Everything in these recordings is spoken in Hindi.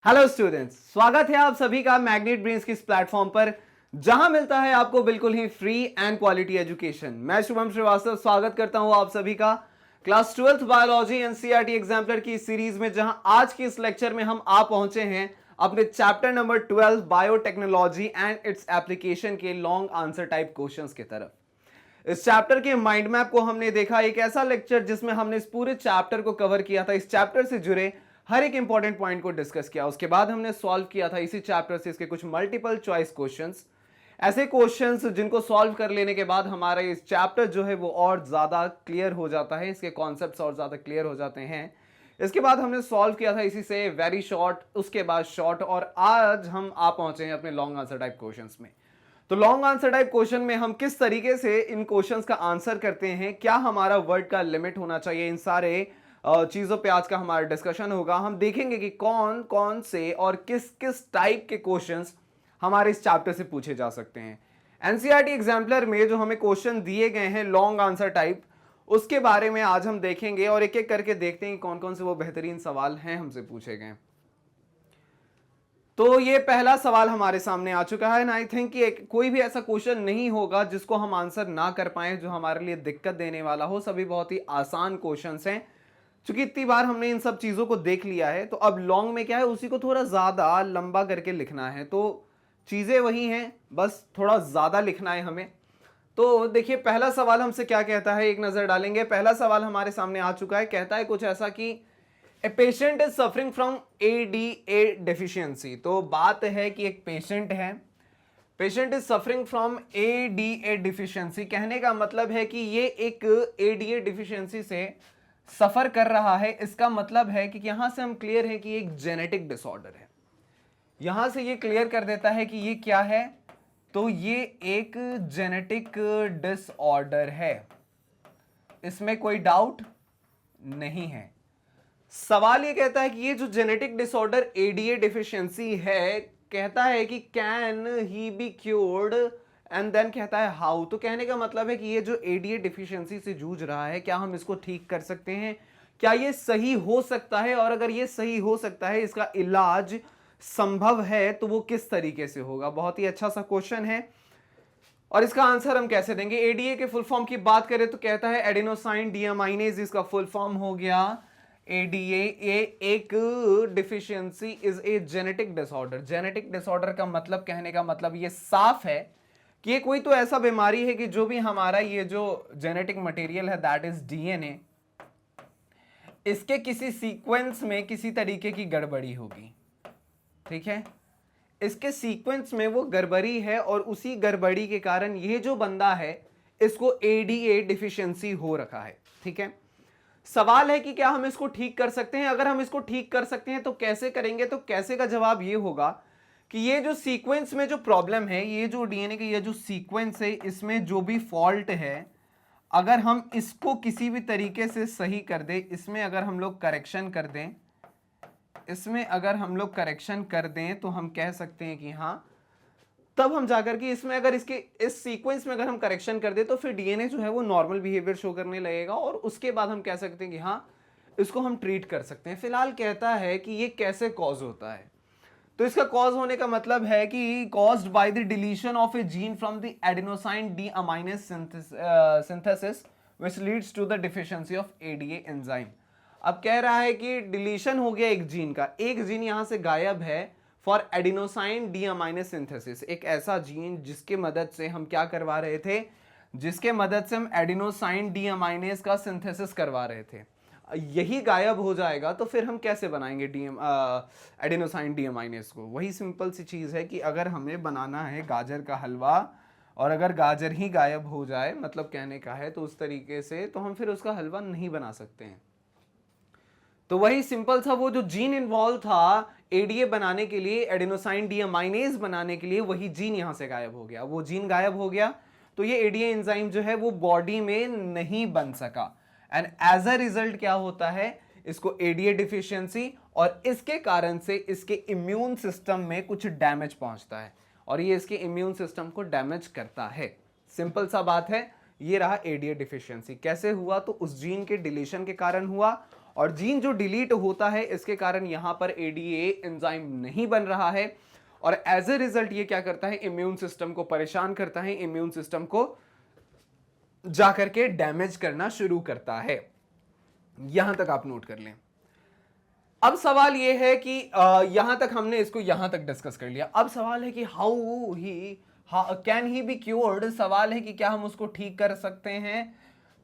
हेलो स्टूडेंट्स, स्वागत है आप सभी का मैग्नेट ब्रेन्स की इस प्लेटफॉर्म पर जहां मिलता है आपको बिल्कुल ही फ्री एंड क्वालिटी एजुकेशन। मैं शुभम श्रीवास्तव स्वागत करता हूं आप सभी का class 12th biology NCERT exemplar की सीरीज में, जहां आज की इस लेक्चर में हम आ पहुंचे हैं अपने chapter number 12 biotechnology and its application के लॉन्ग आंसर टाइप क्वेश्चंस की तरफ। इस चैप्टर के माइंड मैप को हमने देखा, एक ऐसा लेक्चर जिसमें हमने इस पूरे चैप्टर को कवर किया था, इस चैप्टर से जुड़े हर एक इंपॉर्टेंट पॉइंट को डिस्कस किया। उसके बाद हमने सॉल्व किया था इसी चैप्टर से इसके कुछ मल्टीपल चॉइस क्वेश्चंस, ऐसे क्वेश्चंस जिनको सॉल्व कर लेने के बाद हमारा इस चैप्टर जो है वो और ज्यादा क्लियर हो जाता है, इसके कॉन्सेप्ट्स और ज्यादा क्लियर हो जाते हैं। इसके बाद हमने सॉल्व किया था इसी से वेरी शॉर्ट, उसके बाद शॉर्ट, और आज हम आ पहुंचे हैं अपने लॉन्ग आंसर टाइप क्वेश्चंस में। तो लॉन्ग आंसर टाइप क्वेश्चन में हम किस तरीके से इन क्वेश्चंस का आंसर करते हैं, क्या हमारा वर्ड का लिमिट होना चाहिए, इन सारे चीजों पे आज का हमारा डिस्कशन होगा। हम देखेंगे कि कौन कौन से और किस किस टाइप के क्वेश्चंस हमारे इस चैप्टर से पूछे जा सकते हैं। एनसीईआरटी एग्जाम्पलर में जो हमें क्वेश्चन दिए गए हैं लॉन्ग आंसर टाइप, उसके बारे में आज हम देखेंगे और एक एक करके देखते हैं कौन कौन से वो बेहतरीन सवाल हैं हमसे पूछे गए। तो ये पहला सवाल हमारे सामने आ चुका है, एंड आई थिंक कि कोई भी ऐसा क्वेश्चन नहीं होगा जिसको हम आंसर ना कर पाए, जो हमारे लिए दिक्कत देने वाला हो। सभी बहुत ही आसान क्वेश्चंस हैं। चूंकि इतनी बार हमने इन सब चीजों को देख लिया है, तो अब लॉन्ग में क्या है, उसी को थोड़ा ज्यादा लंबा करके लिखना है। तो चीजें वही हैं, बस थोड़ा ज्यादा लिखना है हमें। तो देखिए पहला सवाल हमसे क्या कहता है, एक नजर डालेंगे। पहला सवाल हमारे सामने आ चुका है, कहता है कुछ ऐसा कि a patient is suffering from ADA deficiency. तो बात है कि एक पेशेंट है, patient is suffering from ADA deficiency. कहने का मतलब है कि ये एक एडीए डिफिशियंसी से सफर कर रहा है। इसका मतलब है कि यहां से हम क्लियर है कि एक जेनेटिक डिसऑर्डर है। यहां से ये क्लियर कर देता है कि ये क्या है, तो ये एक जेनेटिक डिसऑर्डर है, इसमें कोई डाउट नहीं है। सवाल ये कहता है कि ये जो जेनेटिक डिसऑर्डर एडीए डिफिशियंसी है, कहता है कि can he be cured, and then कहता है हाउ। तो कहने का मतलब है कि ये जो एडीए डिफिशियंसी से जूझ रहा है, क्या हम इसको ठीक कर सकते हैं, क्या ये सही हो सकता है, और अगर ये सही हो सकता है, इसका इलाज संभव है, तो वो किस तरीके से होगा। बहुत ही अच्छा सा क्वेश्चन है, और इसका आंसर हम कैसे देंगे। एडीए के फुल फॉर्म की बात करें तो कहता है एडेनोसाइन डीअमाइनेज, इसका फुल फॉर्म हो गया एडीए। एक deficiency is a genetic disorder. Genetic disorder का मतलब, कहने का मतलब ये साफ है कि ये कोई तो ऐसा बीमारी है कि जो भी हमारा ये जो जेनेटिक मटेरियल है, दैट इज डीएनए, इसके किसी सीक्वेंस में किसी तरीके की गड़बड़ी होगी। ठीक है, इसके सीक्वेंस में वो गड़बड़ी है, और उसी गड़बड़ी के कारण ये जो बंदा है, इसको एडीए डिफिशियंसी हो रखा है। ठीक है, सवाल है कि क्या हम इसको ठीक कर सकते हैं। अगर हम इसको ठीक कर सकते हैं तो कैसे करेंगे। तो कैसे का जवाब ये होगा कि ये जो सीक्वेंस में जो प्रॉब्लम है, ये जो डीएनए का ये जो सीक्वेंस है, इसमें जो भी फॉल्ट है, अगर हम इसको किसी भी तरीके से सही कर दें, इसमें अगर हम लोग करेक्शन कर दें, इसमें अगर हम लोग करेक्शन कर दें, तो हम कह सकते हैं कि हाँ, तब हम जाकर के इसमें अगर इसके इस सीक्वेंस में अगर हम करेक्शन कर दे, तो फिर डीएनए जो है वो नॉर्मल बिहेवियर शो करने लगेगा, और उसके बाद हम कह सकते हैं कि हाँ, इसको हम ट्रीट कर सकते हैं। फिलहाल कहता है कि ये कैसे कॉज होता है। तो इसका कॉज होने का मतलब है कि caused by the deletion of a gene from the adenosine deaminase synthesis which leads to the deficiency of ADA enzyme. अब कह रहा है कि डिलीशन हो गया एक जीन का, एक जीन यहां से गायब है फॉर एडिनोसाइन डीअमाइनेज सिंथेसिस। एक ऐसा जीन जिसके मदद से हम क्या करवा रहे थे, जिसके मदद से हम एडिनोसाइन डीअमाइनेज का सिंथेसिस करवा रहे थे, यही गायब हो जाएगा, तो फिर हम कैसे बनाएंगे एडिनोसाइन डीअमाइनेज को। वही सिंपल सी चीज है कि अगर हमें बनाना है गाजर का हलवा, और अगर गाजर ही गायब हो जाए, मतलब कहने का है, तो उस तरीके से तो हम फिर उसका हलवा नहीं बना सकते हैं। तो वही सिंपल सा वो जो जीन इन्वॉल्व था एडीए बनाने के लिए, एडेनोसाइन डीअमाइनेज बनाने के लिए, वही जीन यहां से गायब हो गया। वो जीन गायब हो गया, तो ये एडीए एंजाइम जो है वो बॉडी में नहीं बन सका, एंड एज अ रिजल्ट क्या होता है, इसको एडीए डिफिशियंसी, और इसके कारण से इसके इम्यून सिस्टम में कुछ डैमेज पहुंचता है, और ये इसके इम्यून सिस्टम को डैमेज करता है। सिंपल सा बात है, ये रहा एडीए डिफिशियंसी। कैसे हुआ, तो उस जीन के डिलीशन के कारण हुआ, और जीन जो डिलीट होता है इसके कारण यहां पर एडीए एंजाइम नहीं बन रहा है, और एज ए रिजल्ट ये क्या करता है, इम्यून सिस्टम को परेशान करता है, इम्यून सिस्टम को जाकर के डैमेज करना शुरू करता है। यहां तक आप नोट कर लें। अब सवाल यह है कि यहां तक हमने इसको यहां तक डिस्कस कर लिया। अब सवाल है कि how he can he be cured. सवाल है कि क्या हम उसको ठीक कर सकते हैं।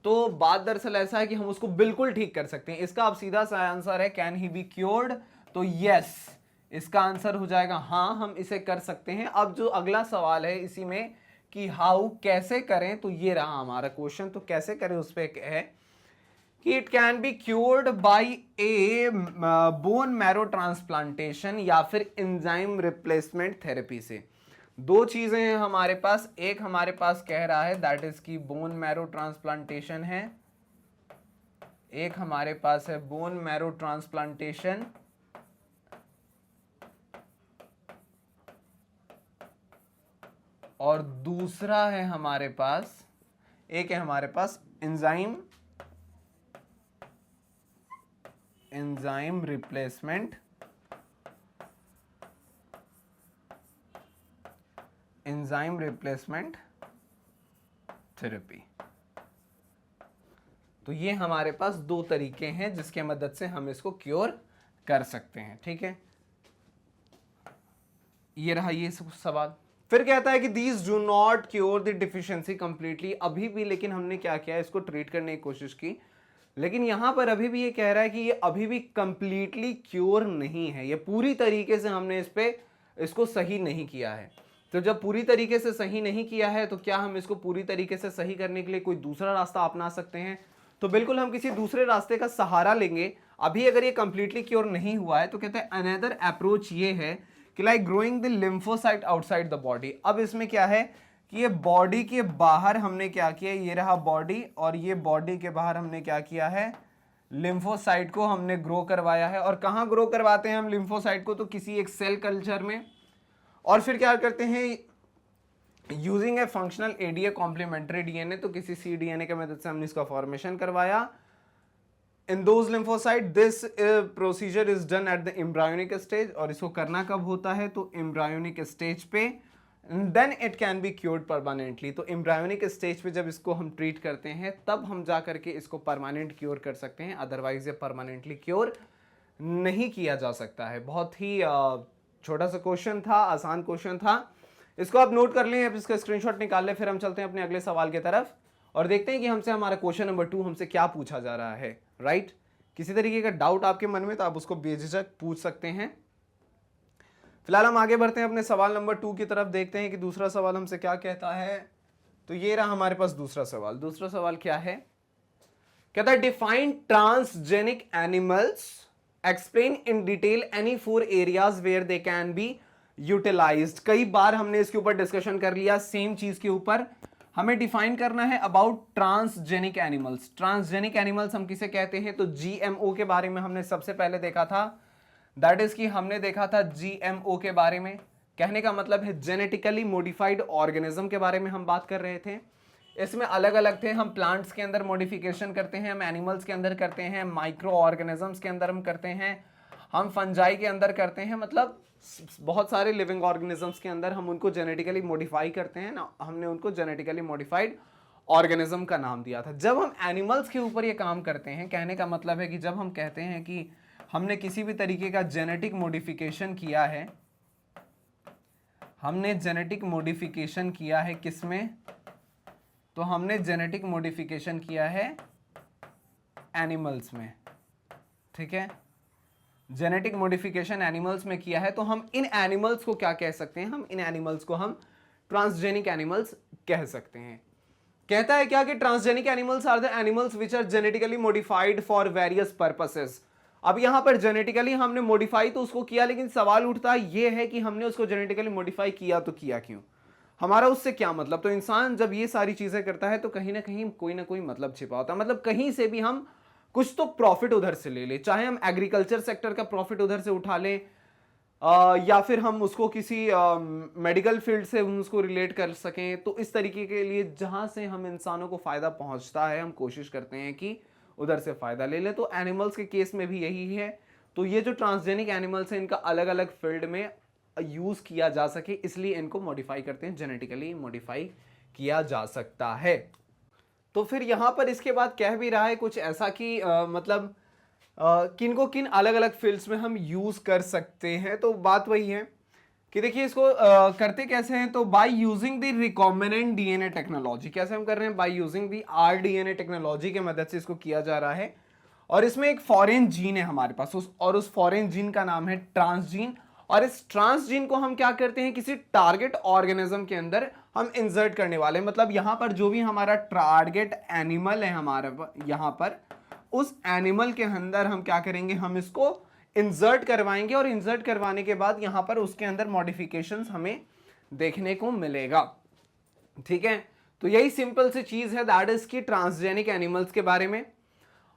तो बात दरअसल ऐसा है कि हम उसको बिल्कुल ठीक कर सकते हैं। इसका अब सीधा सा आंसर है कैन ही बी क्योर्ड, तो यस इसका आंसर हो जाएगा हाँ, हम इसे कर सकते हैं। अब जो अगला सवाल है इसी में कि हाउ कैसे करें, तो ये रहा हमारा क्वेश्चन। तो कैसे करें उस पर है कि it can be cured by A bone marrow transplantation या फिर एंजाइम रिप्लेसमेंट थेरेपी से। दो चीजें हैं हमारे पास, एक हमारे पास कह रहा है दैट इज की बोन मैरो ट्रांसप्लांटेशन है, एक हमारे पास है बोन मैरो ट्रांसप्लांटेशन, और दूसरा है हमारे पास, एक है हमारे पास एंजाइम रिप्लेसमेंट थेरेपी। तो ये हमारे पास दो तरीके हैं जिसके मदद से हम इसको क्योर कर सकते हैं। ठीक है, ये रहा ये सवाल। फिर कहता है कि these do not cure the deficiency completely. अभी भी लेकिन हमने क्या किया, इसको ट्रीट करने की कोशिश की, लेकिन यहां पर अभी भी ये कह रहा है कि ये अभी भी कंप्लीटली क्योर नहीं है, ये पूरी तरीके से हमने इसको सही नहीं किया है। तो जब पूरी तरीके से सही नहीं किया है तो क्या हम इसको पूरी तरीके से सही करने के लिए कोई दूसरा रास्ता अपना सकते हैं? तो बिल्कुल हम किसी दूसरे रास्ते का सहारा लेंगे। अभी अगर ये कंप्लीटली क्योर नहीं हुआ है तो कहते हैं अनदर अप्रोच ये है कि like growing the lymphocyte outside the body. अब इसमें क्या है कि ये बॉडी के बाहर हमने क्या किया, ये रहा बॉडी, और ये बॉडी के बाहर हमने क्या किया है, लिम्फोसाइट को हमने ग्रो करवाया है। और कहाँ ग्रो करवाते हैं हम लिम्फोसाइट को, तो किसी एक सेल कल्चर में। और फिर क्या करते हैं, using a functional ADA complementary DNA, तो किसी सी डीएनए की मदद से हमने इसका फॉर्मेशन करवाया in those lymphocyte. This procedure is done at the embryonic stage, और इसको करना कब होता है, तो एम्ब्रायोनिक स्टेज पे। Then it can be cured permanently. तो एम्ब्रायोनिक स्टेज पे जब इसको हम ट्रीट करते हैं तब हम जा करके इसको परमानेंट क्योर कर सकते हैं, अदरवाइज ये परमानेंटली क्योर नहीं किया जा सकता है। बहुत ही छोटा सा क्वेश्चन था, आसान क्वेश्चन था, इसको आप नोट कर लें, अब इसका स्क्रीनशॉट निकाल लें। फिर हम चलते हैं अपने अगले सवाल की तरफ और देखते हैं कि हमसे हमारा क्वेश्चन नंबर 2 हमसे क्या पूछा जा रहा है। राइट, किसी तरीके का डाउट आपके मन में तो आप उसको बेझिझक पूछ सकते हैं। फिलहाल हम आगे बढ़ते हैं अपने सवाल नंबर 2 की तरफ, देखते हैं कि दूसरा सवाल हमसे क्या कहता है। तो ये रहा हमारे पास दूसरा सवाल। दूसरा सवाल क्या है, कहता है define transgenic animals, explain in detail any 4 areas where they can be utilised. कई बार हमने इसके ऊपर डिस्कशन कर लिया, सेम चीज के ऊपर हमें डिफाइन करना है about transgenic animals. Transgenic animals हम किसे कहते हैं, तो जीएमओ के बारे में हमने सबसे पहले देखा था। दैट इज कि हमने देखा था जीएमओ के बारे में, कहने का मतलब है जेनेटिकली मॉडिफाइड ऑर्गेनिज्म के बारे में हम बात कर रहे थे। इसमें अलग अलग थे, हम प्लांट्स के अंदर मॉडिफिकेशन करते हैं, हम एनिमल्स के अंदर करते हैं, माइक्रो ऑर्गेनिजम्स के अंदर हम करते हैं, हम फंजाई के अंदर करते हैं, मतलब बहुत सारे लिविंग ऑर्गेनिजम्स के अंदर हम उनको जेनेटिकली मॉडिफाई करते हैं ना, हमने उनको जेनेटिकली मॉडिफाइड ऑर्गेनिज्म का नाम दिया था। जब हम एनिमल्स के ऊपर ये काम करते हैं, कहने का मतलब है कि जब हम कहते हैं कि हमने किसी भी तरीके का जेनेटिक मॉडिफिकेशन किया है, हमने जेनेटिक मॉडिफिकेशन किया है किसमें, तो हमने जेनेटिक मॉडिफिकेशन किया है एनिमल्स में। ठीक है, जेनेटिक मॉडिफिकेशन एनिमल्स में किया है, तो हम इन एनिमल्स को क्या कह सकते हैं, हम इन एनिमल्स को हम ट्रांसजेनिक एनिमल्स कह सकते हैं। कहता है क्या कि transgenic animals are the animals which are genetically modified for various purposes. अब यहां पर जेनेटिकली हमने मॉडिफाई तो उसको किया, लेकिन सवाल उठता ये है कि हमने उसको जेनेटिकली मॉडिफाई किया तो किया क्यों, हमारा उससे क्या मतलब। तो इंसान जब ये सारी चीजें करता है तो कहीं ना कहीं कोई ना कोई मतलब छिपा होता है, मतलब कहीं से भी हम कुछ तो प्रॉफिट उधर से ले ले, चाहे हम एग्रीकल्चर सेक्टर का प्रॉफिट उधर से उठा लें, या फिर हम उसको किसी मेडिकल फील्ड से उसको रिलेट कर सकें। तो इस तरीके के लिए जहां से हम इंसानों को फायदा पहुंचता है, हम कोशिश करते हैं कि उधर से फायदा ले ले। तो एनिमल्स के केस में भी यही है। तो ये जो ट्रांसजेनिक एनिमल्स हैं इनका अलग अलग फील्ड में यूज किया जा सके इसलिए इनको मॉडिफाई करते हैं, जेनेटिकली मॉडिफाई किया जा सकता है। तो फिर यहां पर इसके बाद कह भी रहा है कुछ ऐसा कि मतलब किन को किन अलग अलग फील्ड्स में हम यूज कर सकते हैं। तो बात वही है कि देखिए इसको करते कैसे हैं। तो by using the recombinant DNA technology, कैसे हम कर रहे हैं, by using the rDNA technology के मदद से इसको किया जा रहा है। और इसमें एक फॉरेन जीन है हमारे पास उस फॉरेन जीन का नाम है ट्रांसजीन। और इस ट्रांसजीन को हम क्या करते हैं, किसी टारगेट ऑर्गेनिज्म के अंदर हम इंसर्ट करने वाले हैं। मतलब यहां पर जो भी हमारा टारगेट एनिमल है हमारा यहां पर, उस एनिमल के अंदर हम क्या करेंगे, हम इसको इंसर्ट करवाएंगे। और इंसर्ट करवाने के बाद यहां पर उसके अंदर मॉडिफिकेशंस हमें देखने को मिलेगा। ठीक है, तो यही सिंपल सी चीज है दैट इज की ट्रांसजेनिक एनिमल्स के बारे में।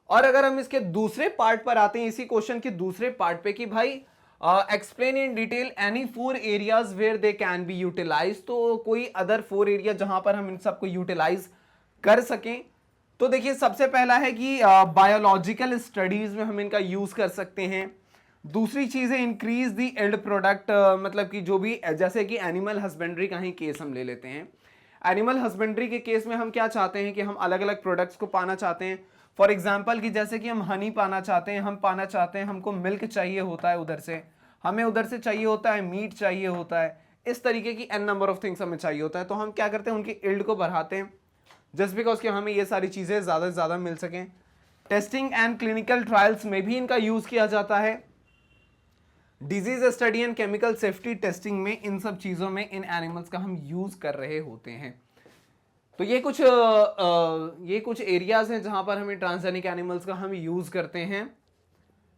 और अगर हम इसके दूसरे पार्ट पर आते हैं, इसी क्वेश्चन के दूसरे पार्ट पे कि भाई explain in detail any 4 areas where they can be utilise. तो कोई अदर 4 एरिया जहां पर हम इन सबको यूटिलाइज कर सकें। तो देखिए सबसे पहला है कि बायोलॉजिकल स्टडीज में हम इनका यूज कर सकते हैं। दूसरी चीज है इंक्रीज द एंड प्रोडक्ट, मतलब कि जो भी जैसे कि एनिमल हस्बेंड्री का ही केस हम ले लेते हैं। एनिमल हस्बेंड्री के केस में हम क्या चाहते हैं कि हम अलग अलग प्रोडक्ट्स को पाना चाहते हैं। फॉर एग्जाम्पल कि जैसे कि हम हनी पाना चाहते हैं, हम पाना चाहते हैं, हमको मिल्क चाहिए होता है उधर से, हमें उधर से चाहिए होता है मीट चाहिए होता है, इस तरीके की एन नंबर ऑफ थिंग्स हमें चाहिए होता है। तो हम क्या करते हैं, उनकी इल्ड को बढ़ाते हैं जस्ट बिकॉज कि हमें ये सारी चीजें ज्यादा से ज्यादा मिल सकें। टेस्टिंग एंड क्लिनिकल ट्रायल्स में भी इनका यूज किया जाता है। Disease study and chemical safety testing में इन सब चीजों में इन एनिमल्स का हम यूज कर रहे होते हैं। तो ये कुछ एरियाज हैं जहां पर हमें ट्रांसजेनिक एनिमल्स का हम यूज करते हैं।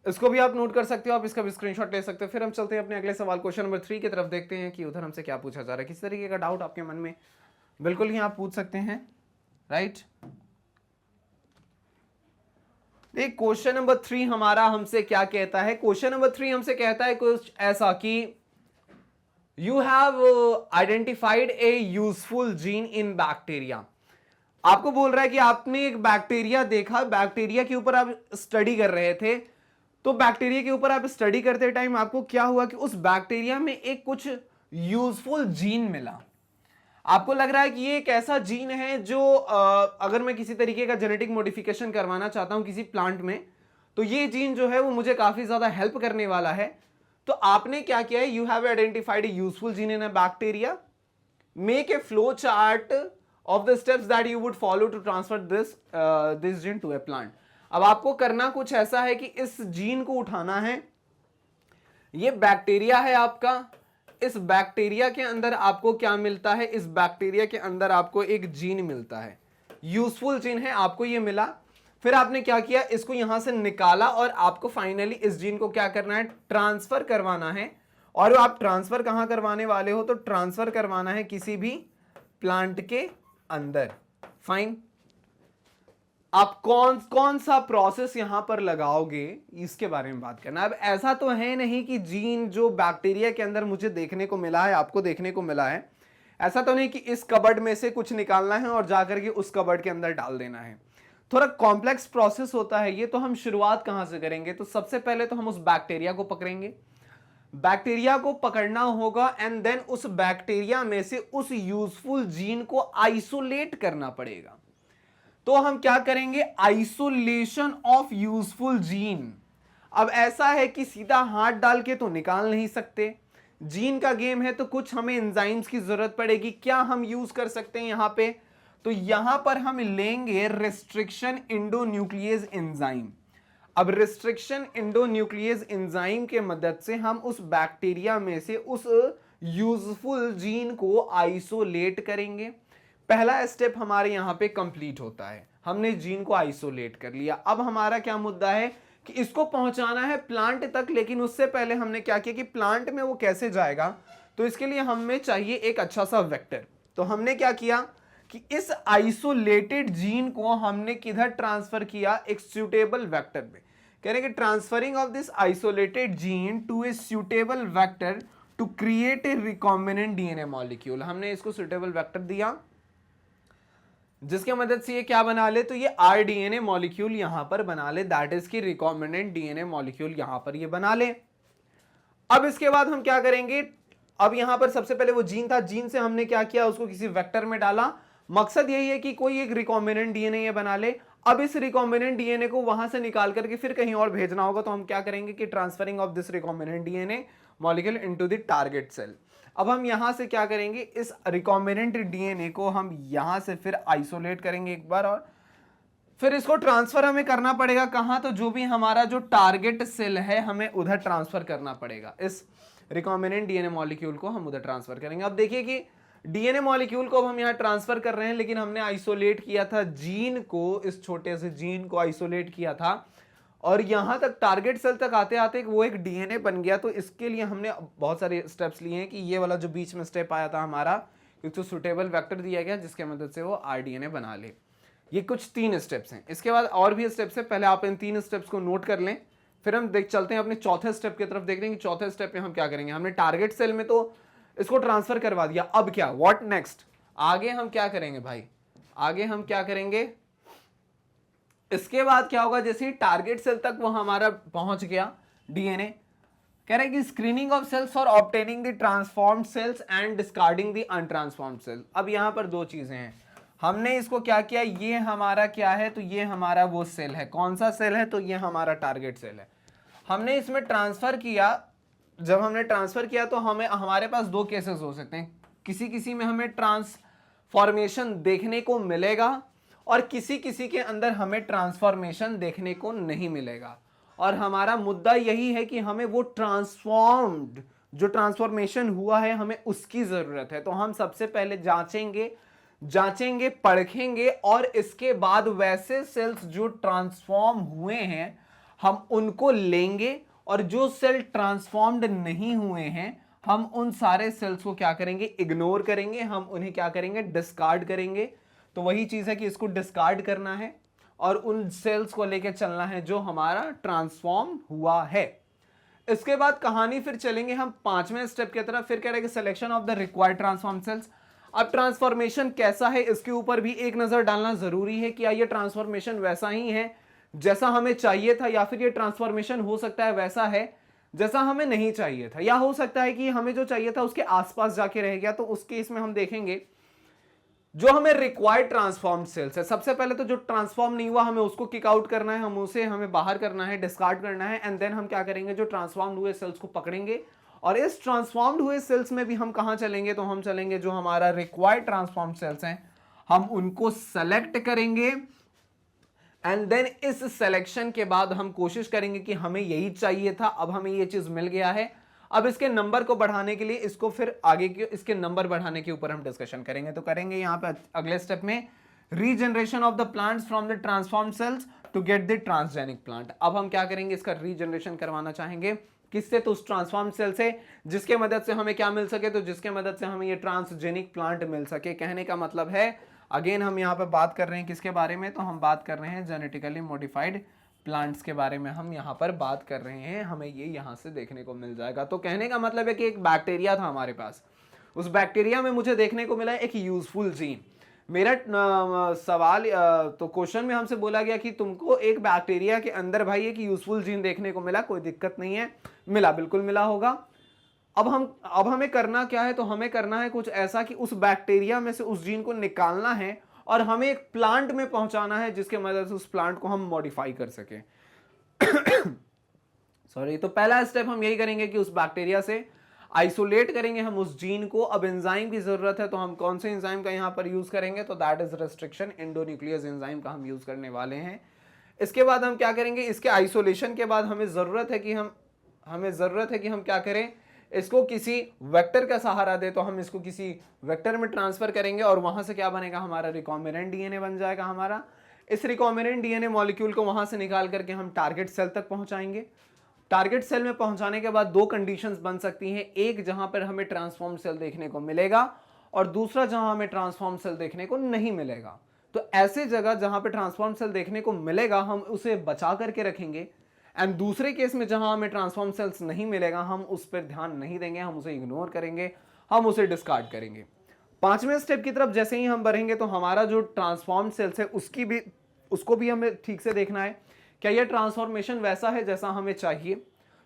इसको भी आप नोट कर सकते हो, आप इसका भी स्क्रीनशॉट ले सकते हो। फिर हम चलते हैं अपने अगले सवाल क्वेश्चन नंबर 3 की तरफ, देखते हैं कि उधर हमसे क्या पूछा जा रहा है। किसी तरीके का डाउट आपके मन में बिल्कुल ही आप पूछ सकते हैं, राइट। एक क्वेश्चन नंबर 3 हमारा हमसे क्या कहता है। क्वेश्चन नंबर 3 हमसे कहता है कुछ ऐसा कि you have identified a useful gene in bacteria. आपको बोल रहा है कि आपने एक बैक्टीरिया देखा, बैक्टीरिया के ऊपर आप स्टडी कर रहे थे। तो बैक्टीरिया के ऊपर आप स्टडी करते टाइम आपको क्या हुआ कि उस बैक्टीरिया में एक कुछ यूजफुल जीन मिला। आपको लग रहा है कि ये एक ऐसा जीन है जो अगर मैं किसी तरीके का जेनेटिक मॉडिफिकेशन करवाना चाहता हूं किसी प्लांट में, तो ये जीन जो है वो मुझे काफी ज्यादा हेल्प करने वाला है। तो आपने क्या किया है, you have identified a useful gene in a bacteria, make a flow chart of the steps that you would follow to transfer this gene to a plant. अब आपको करना कुछ ऐसा है कि इस जीन को उठाना है। ये बैक्टीरिया है आपका, इस बैक्टीरिया के अंदर आपको क्या मिलता है, इस बैक्टीरिया के अंदर आपको एक जीन मिलता है, यूजफुल जीन है, आपको ये मिला। फिर आपने क्या किया, इसको यहां से निकाला और आपको फाइनली इस जीन को क्या करना है, ट्रांसफर करवाना है। और आप ट्रांसफर कहां करवाने वाले हो, तो ट्रांसफर करवाना है किसी भी प्लांट के अंदर। फाइन, आप कौन सा प्रोसेस यहां पर लगाओगे इसके बारे में बात करना। अब ऐसा तो है नहीं कि जीन जो बैक्टीरिया के अंदर मुझे देखने को मिला है, आपको देखने को मिला है, ऐसा तो नहीं कि इस कबर्ड में से कुछ निकालना है और जाकर के उस कबर्ड के अंदर डाल देना है। थोड़ा कॉम्प्लेक्स प्रोसेस होता है ये। तो हम शुरुआत कहां से करेंगे, तो सबसे पहले तो हम उस बैक्टीरिया को पकड़ेंगे। बैक्टीरिया को पकड़ना होगा एंड देन उस बैक्टीरिया में से उस यूजफुल जीन को आइसोलेट करना पड़ेगा। तो हम क्या करेंगे, आइसोलेशन ऑफ यूजफुल जीन। अब ऐसा है कि सीधा हाथ डाल के तो निकाल नहीं सकते, जीन का गेम है, तो कुछ हमें एंजाइम्स की जरूरत पड़ेगी। क्या हम यूज कर सकते हैं यहां पे, तो यहां पर हम लेंगे रिस्ट्रिक्शन एंडोन्यूक्लियेज एंजाइम। अब रिस्ट्रिक्शन एंडोन्यूक्लियेज एंजाइम के मदद से हम उस बैक्टीरिया में से उस यूजफुल जीन को आइसोलेट करेंगे। पहला स्टेप हमारे यहां पे कंप्लीट होता है, हमने जीन को आइसोलेट कर लिया। अब हमारा क्या मुद्दा है कि इसको पहुंचाना है प्लांट तक, लेकिन उससे पहले हमने क्या किया कि प्लांट में वो कैसे जाएगा, तो इसके लिए हमें चाहिए एक अच्छा सा वेक्टर। तो हमने क्या किया कि इस आइसोलेटेड जीन को हमने किधर ट्रांसफर किया, एक सुटेबल वेक्टर में। कह रहे कि transferring of this isolated gene to a suitable vector to create a recombinant DNA molecule. हमने इसको सुटेबल वेक्टर दिया, जिसके मदद से ये क्या बना ले, तो ये आरडीएनए मॉलिक्यूल यहां पर बना ले, दैट इज की रिकॉम्बिनेंट डीएनए मॉलिक्यूल यहां पर ये बना ले। अब इसके बाद हम क्या करेंगे, अब यहां पर सबसे पहले वो जीन था, जीन से हमने क्या किया, उसको किसी वेक्टर में डाला। मकसद यही है कि कोई एक रिकॉम्बिनेंट डीएनए ये बना ले। अब इस रिकॉम्बिनेंट डीएनए को वहां से निकाल करके फिर कहीं और भेजना होगा, तो हम क्या करेंगे कि transferring of this recombinant DNA molecule into the target cell. अब हम यहां से क्या करेंगे, इस रिकॉम्बिनेंट डीएनए को हम यहां से फिर आइसोलेट करेंगे एक बार, और फिर इसको ट्रांसफर हमें करना पड़ेगा कहां, तो जो भी हमारा जो टारगेट सेल है हमें उधर ट्रांसफर करना पड़ेगा। इस रिकॉम्बिनेंट डीएनए मॉलिक्यूल को हम उधर ट्रांसफर करेंगे। अब देखिए कि डीएनए मॉलिक्यूल को अब हम यहां ट्रांसफर कर रहे हैं, लेकिन हमने आइसोलेट किया था जीन को, इस छोटे से जीन को आइसोलेट किया था, और यहां तक टारगेट सेल तक आते आते वो एक डीएनए बन गया। तो इसके लिए हमने बहुत सारे स्टेप्स लिए हैं कि ये वाला जो बीच में स्टेप आया था हमारा, तो सुटेबल वेक्टर दिया गया जिसके मदद से वो आरडीएनए बना ले। ये कुछ 3 स्टेप्स हैं, इसके बाद और भी स्टेप्स है, पहले आप इन 3 स्टेप्स को नोट कर लें, फिर हम चलते हैं अपने चौथे स्टेप की तरफ। देख रहे हैं कि चौथे स्टेप में हम क्या करेंगे, हमने टारगेट सेल में तो इसको ट्रांसफर करवा दिया, अब क्या, व्हाट नेक्स्ट, आगे हम क्या करेंगे भाई, आगे हम क्या करेंगे, इसके बाद क्या होगा, जैसे ही टारगेट सेल तक वो हमारा पहुंच गया डीएनए, कह रहे हैं कि screening of cells for obtaining the transformed cells and discarding the untransformed cell. अब यहां पर 2 चीजें हैं, हमने इसको क्या किया, ये हमारा क्या है, तो ये हमारा वो सेल है, कौन सा सेल है, तो ये हमारा टारगेट सेल है। हमने इसमें ट्रांसफर किया, जब हमने ट्रांसफर किया तो हमें, हमारे पास 2 केसेस हो सकते हैं, किसी किसी में हमें ट्रांसफॉर्मेशन देखने को मिलेगा और किसी किसी के अंदर हमें ट्रांसफॉर्मेशन देखने को नहीं मिलेगा। और हमारा मुद्दा यही है कि हमें वो ट्रांसफॉर्म्ड, जो ट्रांसफॉर्मेशन हुआ है हमें उसकी जरूरत है। तो हम सबसे पहले जांचेंगे, परखेंगे, और इसके बाद वैसे सेल्स जो ट्रांसफॉर्म हुए हैं हम उनको लेंगे, और जो सेल ट्रांसफॉर्म्ड नहीं हुए हैं हम उन सारे सेल्स को क्या करेंगे, इग्नोर करेंगे, हम उन्हें क्या करेंगे, डिस्कार्ड करेंगे। तो वही चीज है कि इसको डिस्कार्ड करना है और उन सेल्स को लेकर चलना है जो हमारा ट्रांसफॉर्म हुआ है। इसके बाद कहानी फिर चलेंगे हम 5वें स्टेप की तरफ, फिर कह रहे हैं कि selection of the required transform cells. अब ट्रांसफॉर्मेशन कैसा है इसके ऊपर भी एक नजर डालना जरूरी है, कि ये ट्रांसफॉर्मेशन वैसा ही है जैसा हमें चाहिए था, या फिर ये ट्रांसफॉर्मेशन हो सकता है वैसा है जैसा हमें नहीं चाहिए था, या हो सकता है कि हमें जो चाहिए था उसके आसपास जाके रह गया। तो उस केस में हम देखेंगे जो हमें रिक्वायर्ड ट्रांसफॉर्म सेल्स है, सबसे पहले तो जो ट्रांसफॉर्म नहीं हुआ हमें उसको किक आउट करना है, हमें बाहर करना है, डिस्कार्ड करना है। एंड देन हम क्या करेंगे, जो ट्रांसफॉर्म्ड हुए सेल्स को पकड़ेंगे, और इस ट्रांसफॉर्म्ड हुए सेल्स में भी हम कहां चलेंगे, तो हम चलेंगे जो हमारा रिक्वायर्ड ट्रांसफॉर्म सेल्स हैं हम उनको सेलेक्ट करेंगे। एंड देन इस सिलेक्शन के बाद हम कोशिश करेंगे कि हमें यही चाहिए था, अब हमें ये चीज मिल गया है, अब इसके नंबर को बढ़ाने के लिए इसको फिर आगे के इसके नंबर बढ़ाने के ऊपर हम डिस्कशन करेंगे। तो करेंगे यहां पे अगले स्टेप में regeneration of the plants from the transform cells to get the transgenic plant. अब हम क्या करेंगे, इसका रीजनरेशन करवाना चाहेंगे, किससे, तो उस ट्रांसफॉर्म सेल से जिसके मदद से हमें क्या मिल सके, तो जिसके मदद से हमें ये ट्रांसजेनिक प्लांट मिल सके। कहने का मतलब है, अगेन हम यहाँ पे बात कर रहे हैं किसके बारे में, तो हम बात कर रहे हैं जेनेटिकली मॉडिफाइड प्लांट्स के बारे में हम यहाँ पर बात कर रहे हैं, हमें ये यहाँ से देखने को मिल जाएगा। तो कहने का मतलब है कि एक बैक्टीरिया था हमारे पास, उस बैक्टीरिया में मुझे देखने को मिला एक यूजफुल जीन। मेरा सवाल, तो क्वेश्चन में हमसे बोला गया कि तुमको एक बैक्टीरिया के अंदर भाई एक यूजफुल जीन देखने को मिला, कोई दिक्कत नहीं है, मिला, बिल्कुल मिला होगा। अब हमें करना क्या है, तो हमें करना है कुछ ऐसा कि उस बैक्टीरिया में से उस जीन को निकालना है और हमें एक प्लांट में पहुंचाना है जिसके मदद से उस प्लांट को हम मॉडिफाई कर सके। सॉरी, तो पहला स्टेप हम यही करेंगे कि उस बैक्टीरिया से आइसोलेट करेंगे हम उस जीन को। अब एंजाइम की जरूरत है, तो हम कौन से एंजाइम का यहां पर यूज करेंगे, तो that is restriction endonuclease enzyme का हम यूज करने वाले हैं। इसके बाद हम क्या करेंगे, इसके आइसोलेशन के बाद हमें जरूरत है कि हम क्या करें, इसको किसी वेक्टर का सहारा दे, तो हम इसको किसी वेक्टर में ट्रांसफर करेंगे और वहां से क्या बनेगा, हमारा रिकॉम्बिनेंट डीएनए बन जाएगा हमारा। इस रिकॉम्बिनेंट डीएनए मॉलिक्यूल को वहां से निकाल करके हम टारगेट सेल तक पहुंचाएंगे। टारगेट सेल में पहुंचाने के बाद 2 कंडीशंस बन सकती हैं, एक जहां पर हमें ट्रांसफॉर्म सेल देखने को मिलेगा और दूसरा जहां हमें ट्रांसफॉर्म सेल देखने को नहीं मिलेगा। तो ऐसे जगह जहां पर ट्रांसफॉर्म सेल देखने को मिलेगा हम उसे बचा करके रखेंगे, एंड दूसरे केस में जहां हमें ट्रांसफॉर्म सेल्स नहीं मिलेगा हम उस पर ध्यान नहीं देंगे, हम उसे इग्नोर करेंगे, हम उसे डिस्कार्ड करेंगे। 5वें स्टेप की तरफ जैसे ही हम बढ़ेंगे तो हमारा जो ट्रांसफॉर्म्ड सेल्स है उसको भी हमें ठीक से देखना है, क्या यह ट्रांसफॉर्मेशन वैसा है जैसा हमें चाहिए।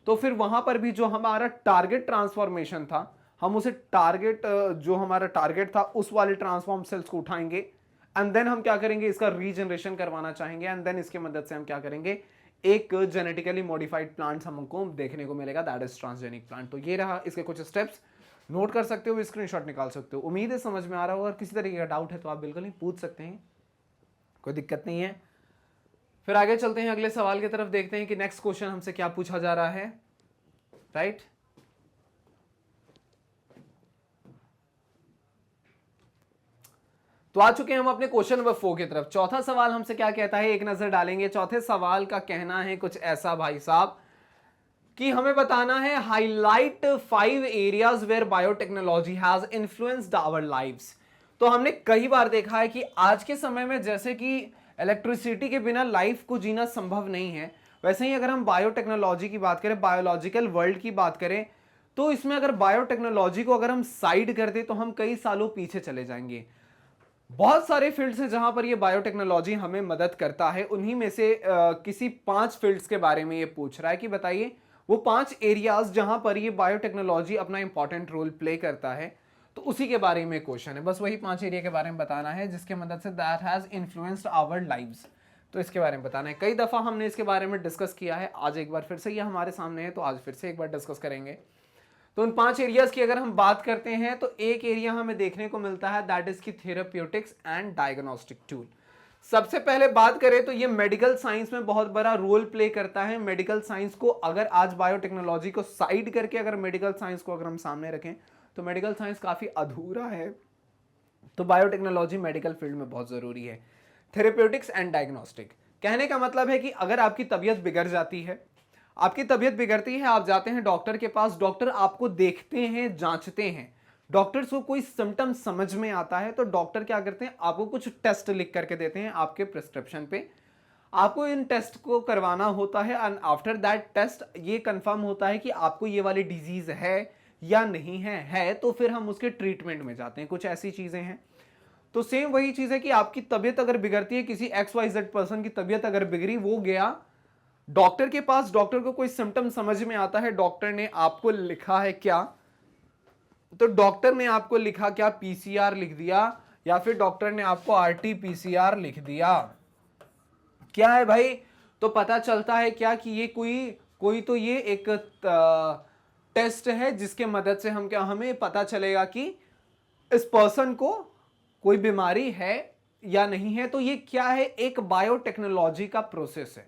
तो फिर वहां पर भी जो हमारा टारगेट ट्रांसफॉर्मेशन था, हम उसे जो हमारा टारगेट था उस वाले ट्रांसफॉर्म सेल्स को उठाएंगे, एंड देन हम क्या करेंगे, इसका रीजनरेशन करवाना चाहेंगे, एंड देन इसके मदद से हम क्या करेंगे, एक जेनेटिकली मॉडिफाइड प्लांट हमको देखने को मिलेगा, दैट इज ट्रांसजेनिक प्लांट। तो ये रहा इसके कुछ स्टेप्स, नोट कर सकते हो, स्क्रीनशॉट निकाल सकते हो। उम्मीद है समझ में आ रहा होगा। अगर किसी तरीके का डाउट है तो आप बिल्कुल ही पूछ सकते हैं, कोई दिक्कत नहीं है। फिर आगे चलते हैं, अगले सवाल की तरफ देखते हैं कि नेक्स्ट क्वेश्चन हमसे क्या पूछा जा रहा है, राइट। तो आ चुके हैं हम अपने क्वेश्चन नंबर 4 की तरफ। चौथा सवाल हमसे क्या कहता है, एक नजर डालेंगे। चौथे सवाल का कहना है कुछ ऐसा भाई साहब कि हमें बताना है, highlight 5 areas where biotechnology has influenced our lives. तो हमने कई बार देखा है कि आज के समय में जैसे कि इलेक्ट्रिसिटी के बिना लाइफ को जीना संभव नहीं है, वैसे ही अगर हम बायोटेक्नोलॉजी की बात करें, बायोलॉजिकल वर्ल्ड की बात करें, तो इसमें अगर बायोटेक्नोलॉजी को अगर हम साइड कर दें तो हम कई सालों पीछे चले जाएंगे। बहुत सारे फील्ड्स हैं जहां पर ये बायोटेक्नोलॉजी हमें मदद करता है। उन्हीं में से किसी 5 फील्ड्स के बारे में ये पूछ रहा है कि बताइए वो 5 एरियाज जहां पर ये बायोटेक्नोलॉजी अपना इंपॉर्टेंट रोल प्ले करता है। तो उसी के बारे में क्वेश्चन है, बस वही 5 एरिया के बारे में बताना है जिसके मदद से that has influenced our lives. तो इसके बारे में बताना है। कई दफा हमने इसके बारे में डिस्कस किया है, आज एक बार फिर से ये हमारे सामने है तो आज फिर से एक बार डिस्कस करेंगे। तो उन 5 एरियाज की अगर हम बात करते हैं तो एक एरिया हमें देखने को मिलता है, दैट इज की थेराप्यूटिक्स एंड डायग्नोस्टिक टूल। सबसे पहले बात करें तो ये मेडिकल साइंस में बहुत बड़ा रोल प्ले करता है। मेडिकल साइंस को अगर आज बायोटेक्नोलॉजी को साइड करके अगर मेडिकल साइंस को अगर हम सामने रखें तो मेडिकल साइंस काफी अधूरा है। तो बायोटेक्नोलॉजी मेडिकल फील्ड में बहुत जरूरी है। थेरेप्यूटिक्स एंड डायग्नोस्टिक कहने का मतलब है कि अगर आपकी तबीयत बिगड़ जाती है, आपकी तबीयत बिगड़ती है, आप जाते हैं डॉक्टर के पास, डॉक्टर आपको देखते हैं, जांचते हैं, डॉक्टर्स को कोई सिम्टम समझ में आता है तो डॉक्टर क्या करते हैं, आपको कुछ टेस्ट लिख करके देते हैं आपके प्रिस्क्रिप्शन पे। आपको इन टेस्ट को करवाना होता है एंड आफ्टर दैट टेस्ट ये कंफर्म होता है कि आपको ये वाली डिजीज है या नहीं है तो फिर हम उसके ट्रीटमेंट में जाते हैं। कुछ ऐसी चीजें हैं। तो सेम वही चीज है कि आपकी तबीयत अगर बिगड़ती है, किसी XYZ पर्सन की तबीयत अगर बिगड़ी, वो गया डॉक्टर के पास, डॉक्टर को कोई सिम्टम समझ में आता है, डॉक्टर ने आपको लिखा है क्या, तो डॉक्टर ने आपको लिखा क्या, PCR लिख दिया या फिर डॉक्टर ने आपको RT-PCR लिख दिया, क्या है भाई, तो पता चलता है क्या कि ये कोई तो ये एक टेस्ट है जिसके मदद से हम क्या, हमें पता चलेगा कि इस पर्सन को कोई बीमारी है या नहीं है। तो ये क्या है, एक बायोटेक्नोलॉजी का प्रोसेस है।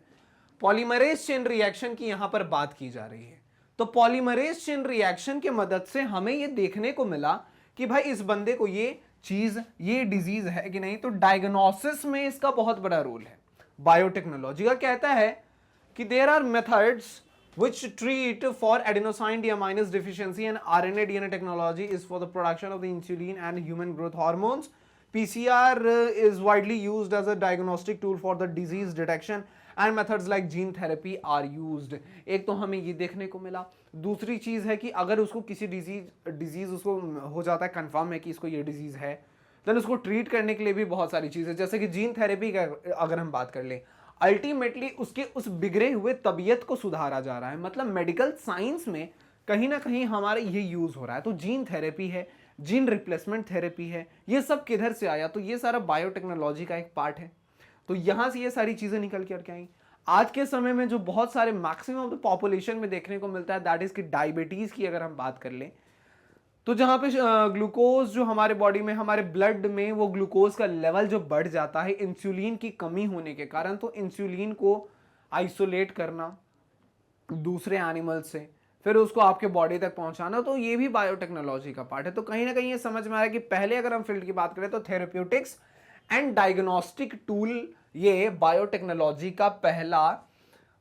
पॉलीमरेज चेन रिएक्शन की यहां पर बात की जा रही है। तो पॉलीमरेज चेन रिएक्शन के मदद से हमें ये देखने को मिला कि भाई इस बंदे को ये डिजीज है कि नहीं। तो डायग्नोसिस में इसका बहुत बड़ा रोल है। बायोटेक्नोलॉजी का कहता है कि there are methods which treat for adenosine deaminase deficiency, and RNA DNA technology is for the production of the insulin and human growth hormones. PCR is widely used as a diagnostic tool for the disease detection and methods like gene therapy are used. एक तो हमें ये देखने को मिला। दूसरी चीज है कि अगर उसको किसी डिजीज उसको हो जाता है, कंफर्म है कि इसको ये डिजीज है, देन उसको ट्रीट करने के लिए भी बहुत सारी चीजें, जैसे कि जीन थेरेपी का अगर हम बात कर लें, अल्टीमेटली उसके उस बिगड़े हुए तबीयत को सुधारा जा रहा है। मतलब मेडिकल साइंस में कहीं ना कहीं हमारे ये यूज हो रहा है। तो जीन थेरेपी है, जीन रिप्लेसमेंट थेरेपी है, ये सब किधर से आया, तो ये सारा बायोटेक्नोलॉजी का एक पार्ट है। तो यहां से ये सारी चीजें निकल के आई। आज के समय में जो बहुत सारे मैक्सिमम ऑफ द पॉपुलेशन में देखने को मिलता है, दैट इज कि डायबिटीज की अगर हम बात कर लें, तो जहां पे ग्लूकोज जो हमारे बॉडी में, हमारे ब्लड में वो ग्लूकोज का लेवल जो बढ़ जाता है इंसुलिन की कमी होने के कारण, तो इंसुलिन को आइसोलेट करना दूसरे एनिमल से, फिर उसको आपके बॉडी तक पहुंचाना, तो ये भी बायोटेक्नोलॉजी का पार्ट है। तो कहीं ना कहीं ये समझ में आ रहा है कि पहले अगर हम फील्ड की बात करें तो थेरेप्यूटिक्स एंड डायग्नोस्टिक टूल ये बायोटेक्नोलॉजी का पहला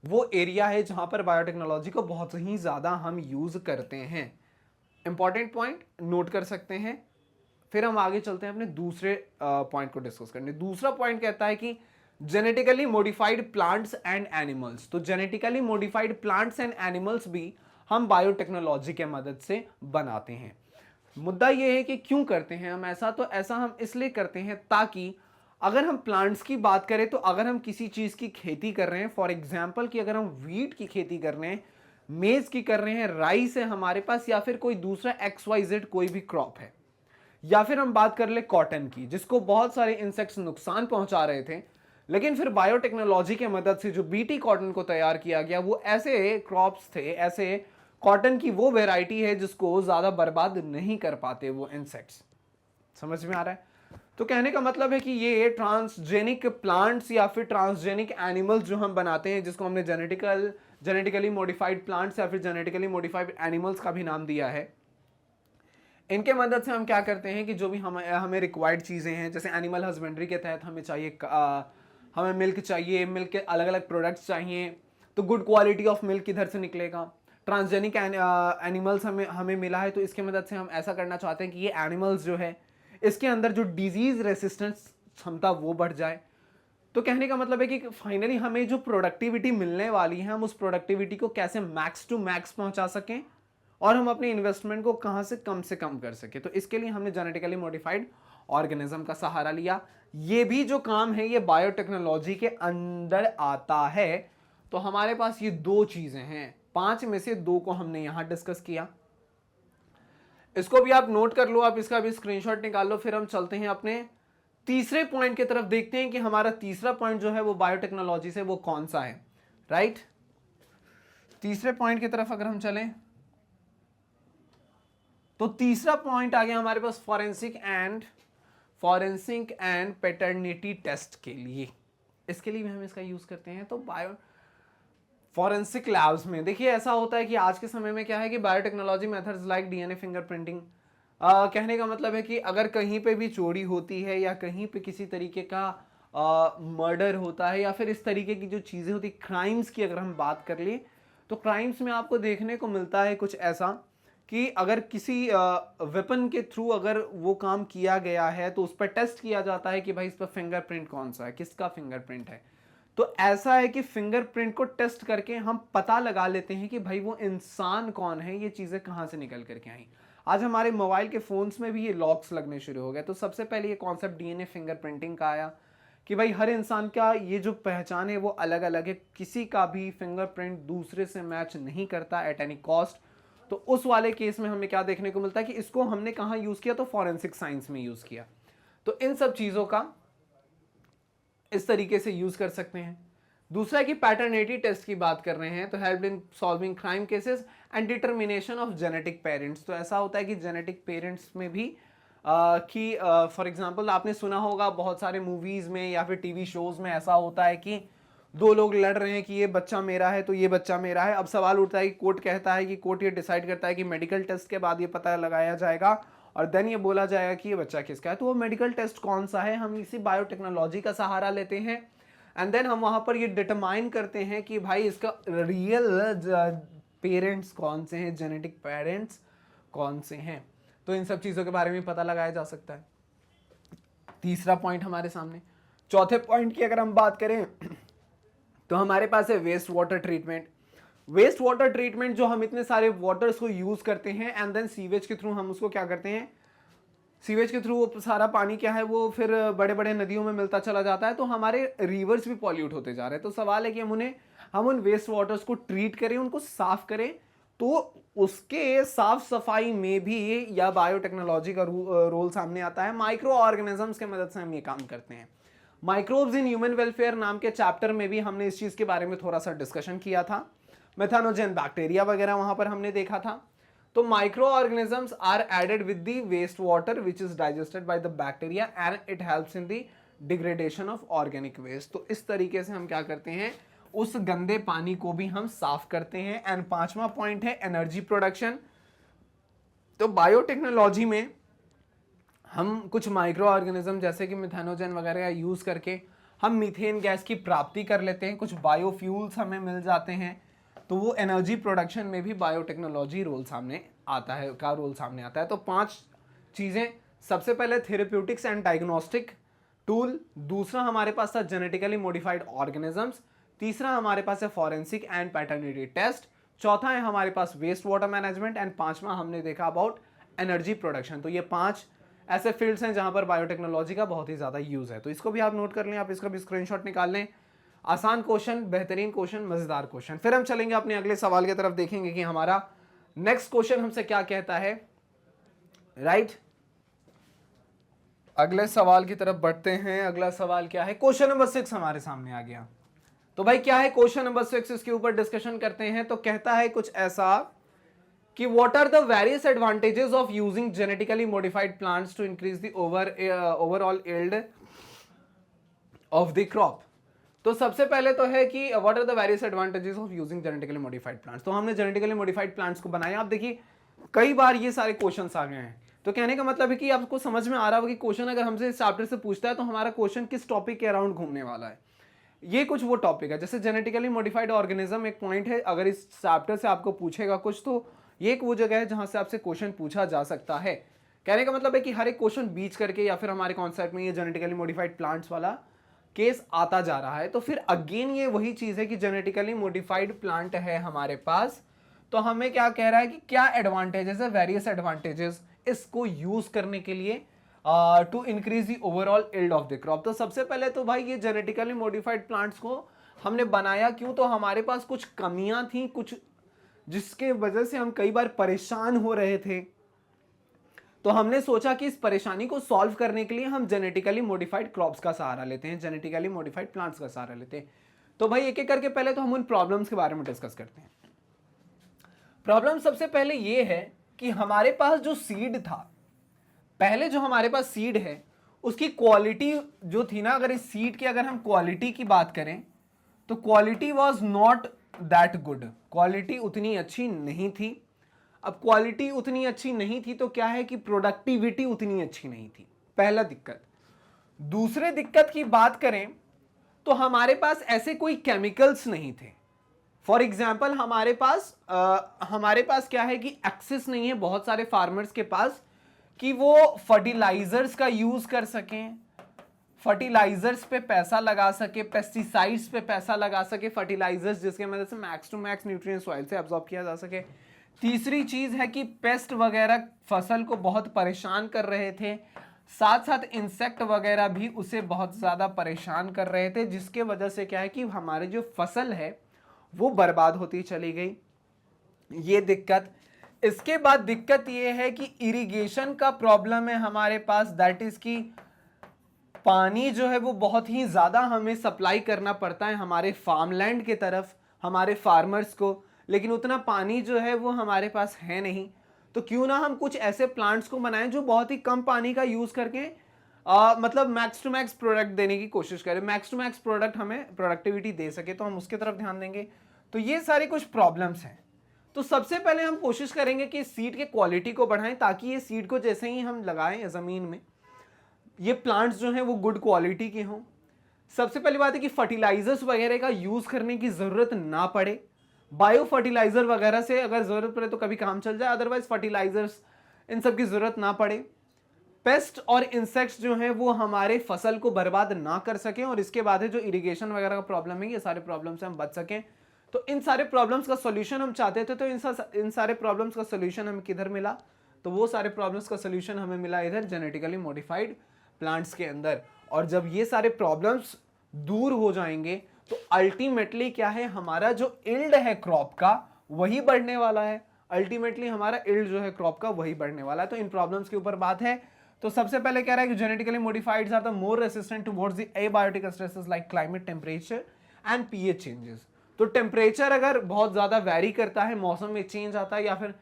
वो एरिया है जहां पर बायोटेक्नोलॉजी को बहुत ही ज्यादा हम यूज करते हैं। इंपॉर्टेंट पॉइंट नोट कर सकते हैं। फिर हम आगे चलते हैं अपने दूसरे पॉइंट को डिस्कस करने। दूसरा पॉइंट कहता है कि genetically modified plants and animals. तो genetically modified plants and animals भी हम बायोटेक्नोलॉजी के मदद से बनाते हैं। मुद्दा ये है कि क्यों करते हैं हम ऐसा, तो ऐसा हम इसलिए करते हैं ताकि अगर हम प्लांट्स की बात करें तो अगर हम किसी चीज की खेती कर रहे हैं, फॉर एग्जाम्पल कि अगर हम वीट की खेती कर रहे हैं, मेज की कर रहे हैं, राइस है हमारे पास, या फिर कोई दूसरा XYZ कोई भी क्रॉप है, या फिर हम बात कर ले कॉटन की जिसको बहुत सारे इंसेक्ट्स नुकसान पहुंचा रहे थे, लेकिन फिर बायोटेक्नोलॉजी की मदद से जो BT कॉटन को तैयार किया गया वो ऐसे क्रॉप्स थे, ऐसे कॉटन की वो वेराइटी है जिसको ज्यादा बर्बाद नहीं कर पाते वो इंसेक्ट्स। समझ में आ रहा है? तो कहने का मतलब है कि ये ट्रांसजेनिक प्लांट्स या फिर ट्रांसजेनिक एनिमल्स जो हम बनाते हैं, जिसको हमने जेनेटिकली मॉडिफाइड प्लांट्स या फिर जेनेटिकली मॉडिफाइड एनिमल्स का भी नाम दिया है, इनके मदद से हम क्या करते हैं कि जो भी हमें रिक्वायर्ड चीज़ें हैं, जैसे एनिमल हस्बेंड्री के तहत हमें चाहिए, हमें मिल्क चाहिए, मिल्क के अलग अलग प्रोडक्ट्स चाहिए, तो गुड क्वालिटी ऑफ मिल्क किधर से निकलेगा? ट्रांसजेनिक एनिमल्स हमें मिला है, तो इसके मदद से हम ऐसा करना चाहते हैं कि ये एनिमल्स जो है इसके अंदर जो डिजीज रेसिस्टेंस क्षमता वो बढ़ जाए। तो कहने का मतलब है कि फाइनली हमें जो प्रोडक्टिविटी मिलने वाली है हम उस प्रोडक्टिविटी को कैसे मैक्स टू मैक्स पहुंचा सकें और हम अपनी इन्वेस्टमेंट को कहां से कम कर सके। तो इसके लिए हमने जेनेटिकली मॉडिफाइड ऑर्गेनिज्म का सहारा लिया। ये भी जो काम है ये बायोटेक्नोलॉजी के अंदर आता है। तो हमारे पास ये दो चीजें हैं, 5 में से 2 को हमने यहां डिस्कस किया। इसको भी आप नोट कर लो, आप इसका भी स्क्रीनशॉट निकाल लो। फिर हम चलते हैं अपने तीसरे पॉइंट की तरफ, देखते हैं कि हमारा तीसरा पॉइंट जो है वो बायोटेक्नोलॉजी से वो कौन सा है। राइट, तीसरे पॉइंट की तरफ अगर हम चलें तो तीसरा पॉइंट आ गया हमारे पास फॉरेंसिक एंड पैटर्निटी टेस्ट के लिए। इसके लिए भी हम इसका यूज करते हैं। तो फॉरेंसिक लैब्स में देखिए ऐसा होता है कि आज के समय में क्या है कि biotechnology methods like DNA fingerprinting, कहने का मतलब है कि अगर कहीं पे भी चोरी होती है या कहीं पे किसी तरीके का मर्डर होता है या फिर इस तरीके की जो चीज़ें होती, क्राइम्स की अगर हम बात कर ले तो क्राइम्स में आपको देखने को मिलता है कुछ ऐसा कि अगर किसी वेपन के थ्रू अगर वो काम किया गया है तो उस पर टेस्ट किया जाता है कि भाई इस पर फिंगरप्रिंट कौन सा है, किसका फिंगरप्रिंट है। तो ऐसा है कि फिंगरप्रिंट को टेस्ट करके हम पता लगा लेते हैं कि भाई वो इंसान कौन है, ये चीज़ें कहाँ से निकल करके आई। आज हमारे मोबाइल के फोन्स में भी ये लॉक्स लगने शुरू हो गए। तो सबसे पहले ये कॉन्सेप्ट DNA फिंगरप्रिंटिंग का आया कि भाई हर इंसान का ये जो पहचान है वो अलग अलग है, किसी का भी फिंगरप्रिंट दूसरे से मैच नहीं करता एट एनी कॉस्ट। तो उस वाले केस में हमें क्या देखने को मिलता है कि इसको हमने कहाँ यूज़ किया, तो फॉरेंसिक साइंस में यूज़ किया। तो इन सब चीज़ों का इस तरीके से यूज़ कर सकते हैं। दूसरा कि पैटर्निटी टेस्ट की बात कर रहे हैं तो help in solving crime cases and determination of genetic parents. तो ऐसा होता है कि जेनेटिक पेरेंट्स में भी कि फॉर एग्जांपल आपने सुना होगा बहुत सारे मूवीज़ में या फिर टीवी शोज़ में ऐसा होता है कि 2 लोग लड़ रहे हैं कि ये बच्चा मेरा है तो ये बच्चा मेरा है। अब सवाल उठता है कि कोर्ट कहता है कि कोर्ट ये डिसाइड करता है कि मेडिकल टेस्ट के बाद ये पता लगाया जाएगा और देन ये बोला जाएगा कि ये बच्चा किसका है। तो वो मेडिकल टेस्ट कौन सा है, हम इसी बायोटेक्नोलॉजी का सहारा लेते हैं एंड देन हम वहाँ पर ये डिटरमाइन करते हैं कि भाई इसका रियल पेरेंट्स कौन से हैं, जेनेटिक पेरेंट्स कौन से हैं। तो इन सब चीज़ों के बारे में पता लगाया जा सकता है। तीसरा पॉइंट हमारे सामने। चौथे पॉइंट की अगर हम बात करें तो हमारे पास है waste water treatment. Waste water treatment जो हम इतने सारे वाटर्स को यूज करते हैं एंड देन सीवेज के थ्रू हम उसको क्या करते हैं, सीवेज के थ्रू वो सारा पानी क्या है वो फिर बड़े बड़े नदियों में मिलता चला जाता है। तो हमारे रिवर्स भी पॉल्यूट होते जा रहे हैं। तो सवाल है कि हम उन वेस्ट वाटर्स को ट्रीट करें, उनको साफ करें। तो उसके साफ सफाई में भी या बायोटेक्नोलॉजी का रोल सामने आता है। माइक्रो ऑर्गेनिजम्स के मदद से हम ये काम करते हैं। माइक्रोब्स इन ह्यूमन वेलफेयर नाम के चैप्टर में भी हमने इस चीज के बारे में थोड़ा सा डिस्कशन किया था। मेथानोजेन बैक्टीरिया वगैरह वहां पर हमने देखा था। तो micro organisms are added with the waste water which is digested by the bacteria and it helps in the degradation of organic waste. तो इस तरीके से हम क्या करते हैं, उस गंदे पानी को भी हम साफ करते हैं। एंड 5वां पॉइंट है एनर्जी प्रोडक्शन। तो बायोटेक्नोलॉजी में हम कुछ माइक्रो ऑर्गेनिज्म जैसे कि मिथेनोजन वगैरह यूज करके हम मीथेन गैस की प्राप्ति कर लेते हैं, कुछ बायोफ्यूल्स हमें मिल जाते हैं। तो वो एनर्जी प्रोडक्शन में भी बायोटेक्नोलॉजी रोल सामने आता है। तो 5 चीज़ें, सबसे पहले थेरेप्यूटिक्स एंड डायग्नोस्टिक टूल, दूसरा हमारे पास था जेनेटिकली मॉडिफाइड ऑर्गेनिजम्स, तीसरा हमारे पास है फॉरेंसिक एंड पैटर्निटी टेस्ट, चौथा है हमारे पास वेस्ट वाटर मैनेजमेंट एंड 5वां हमने देखा अबाउट एनर्जी प्रोडक्शन। तो ये 5 ऐसे फील्ड्स हैं जहां पर बायोटेक्नोलॉजी का बहुत ही ज्यादा यूज है। तो इसको भी आप नोट कर लें, आप इसका भी स्क्रीनशॉट निकाल लें। आसान क्वेश्चन, बेहतरीन क्वेश्चन, मजेदार क्वेश्चन। फिर हम चलेंगे अपने अगले सवाल की तरफ, देखेंगे कि हमारा नेक्स्ट क्वेश्चन हमसे क्या कहता है। राइट, अगले सवाल की तरफ बढ़ते हैं। अगला सवाल क्या है, क्वेश्चन नंबर 6 हमारे सामने आ गया। तो भाई क्या है क्वेश्चन नंबर 6, इसके ऊपर डिस्कशन करते हैं। तो कहता है कुछ ऐसा कि what are the various advantages of using genetically modified plants to increase the overall yield of the crop. तो सबसे पहले तो है कि what are the various advantages of using genetically modified plants. तो हमने जेनेटिकली मॉडिफाइड प्लांट्स को बनाया। आप देखिए कई बार ये सारे क्वेश्चंस आ गए हैं। तो कहने का मतलब है कि आपको समझ में आ रहा होगा कि क्वेश्चन अगर हमसे इस चैप्टर से पूछता है तो हमारा क्वेश्चन किस टॉपिक के अराउंड घूमने वाला है। ये कुछ वो टॉपिक है, जैसे जेनेटिकली मॉडिफाइड ऑर्गेनिज्म एक पॉइंट है। अगर इस चैप्टर से आपको पूछेगा कुछ, तो ये एक वो जगह है जहां से आपसे क्वेश्चन पूछा जा सकता है। कहने का मतलब है कि हर एक क्वेश्चन बीच करके या फिर हमारे कॉन्सेप्ट में ये जेनेटिकली मॉडिफाइड प्लांट्स वाला केस आता जा रहा है। तो फिर अगेन ये वही चीज है कि जेनेटिकली मॉडिफाइड प्लांट है हमारे पास, तो हमें क्या कह रहा है कि क्या एडवांटेजेस है, वेरियस एडवांटेजेस इसको यूज करने के लिए to increase the overall yield of the crop. तो सबसे पहले तो भाई ये जेनेटिकली मॉडिफाइड प्लांट्स को हमने बनाया क्यों, तो हमारे पास कुछ कमियां थी, कुछ जिसके वजह से हम कई बार परेशान हो रहे थे। तो हमने सोचा कि इस परेशानी को सॉल्व करने के लिए हम जेनेटिकली मॉडिफाइड क्रॉप्स का सहारा लेते हैं, जेनेटिकली मॉडिफाइड प्लांट्स का सहारा लेते हैं। तो भाई एक एक करके पहले तो हम उन प्रॉब्लम्स के बारे में डिस्कस करते हैं। प्रॉब्लम सबसे पहले ये है कि हमारे पास जो सीड था, पहले जो हमारे पास सीड है उसकी क्वालिटी जो थी ना, अगर इस सीड की अगर हम क्वालिटी की बात करें तो quality was not that good, quality उतनी अच्छी नहीं थी। अब क्वालिटी उतनी अच्छी नहीं थी तो क्या है कि प्रोडक्टिविटी उतनी अच्छी नहीं थी, पहला दिक्कत। दूसरे दिक्कत की बात करें तो हमारे पास ऐसे कोई केमिकल्स नहीं थे। फॉर एग्जाम्पल हमारे पास क्या है कि एक्सेस नहीं है बहुत सारे फार्मर्स के पास कि वो फर्टिलाइजर्स का यूज कर सकें, फर्टिलाइजर्स पे पैसा लगा सके, पेस्टिसाइड्स पे पैसा लगा सके, फर्टिलाइजर्स जिसके मदद से max to max nutrient soil से एब्जॉर्ब किया जा सके। तीसरी चीज है कि पेस्ट वगैरह फसल को बहुत परेशान कर रहे थे, साथ साथ इंसेक्ट वगैरह भी उसे बहुत ज्यादा परेशान कर रहे थे, जिसके वजह से क्या है कि हमारी जो फसल है वो बर्बाद होती चली गई। ये दिक्कत। इसके बाद दिक्कत ये है कि इरिगेशन का प्रॉब्लम है हमारे पास, दैट इज कि पानी जो है वो बहुत ही ज्यादा हमें सप्लाई करना पड़ता है हमारे फार्मलैंड के तरफ, हमारे फार्मर्स को, लेकिन उतना पानी जो है वो हमारे पास है नहीं। तो क्यों ना हम कुछ ऐसे प्लांट्स को बनाएं जो बहुत ही कम पानी का यूज करके मतलब मैक्स टू मैक्स प्रोडक्ट देने की कोशिश करें, मैक्स टू मैक्स प्रोडक्ट हमें प्रोडक्टिविटी दे सके, तो हम उसके तरफ ध्यान देंगे। तो ये सारी कुछ प्रॉब्लम्स हैं। तो सबसे पहले हम कोशिश करेंगे कि सीड के क्वालिटी को बढ़ाएं, ताकि ये सीड को जैसे ही हम लगाएं जमीन में, ये प्लांट्स जो हैं वो गुड क्वालिटी के हों। सबसे पहली बात है कि फर्टिलाइजर्स वगैरह का यूज करने की जरूरत ना पड़े, बायो फर्टिलाइजर वगैरह से अगर जरूरत पड़े तो कभी काम चल जाए, अदरवाइज फर्टिलाइजर्स इन सब की जरूरत ना पड़े। पेस्ट और इंसेक्ट्स जो हैं वो हमारे फसल को बर्बाद ना कर सकें, और इसके बाद है जो इरिगेशन वगैरह का प्रॉब्लम है, ये सारे प्रॉब्लम से हम बच सकें। तो इन सारे प्रॉब्लम्स का सॉल्यूशन हम चाहते थे, तो इन सारे प्रॉब्लम्स का सॉल्यूशन हमें किधर मिला, तो वो सारे प्रॉब्लम्स का सॉल्यूशन हमें मिला इधर जेनेटिकली मॉडिफाइड प्लांट्स के अंदर। और जब ये सारे प्रॉब्लम्स दूर हो जाएंगे तो अल्टीमेटली क्या है, हमारा जो यील्ड है क्रॉप का वही बढ़ने वाला है, अल्टीमेटली हमारा यील्ड जो है क्रॉप का वही बढ़ने वाला है। तो इन प्रॉब्लम्स के ऊपर बात है। तो सबसे पहले कह रहा है कि genetically modifieds are the more resistant towards the abiotic stresses like climate, temperature and pH changes. तो टेम्परेचर अगर बहुत ज्यादा वैरी करता है, मौसम में चेंज आता है, या फिर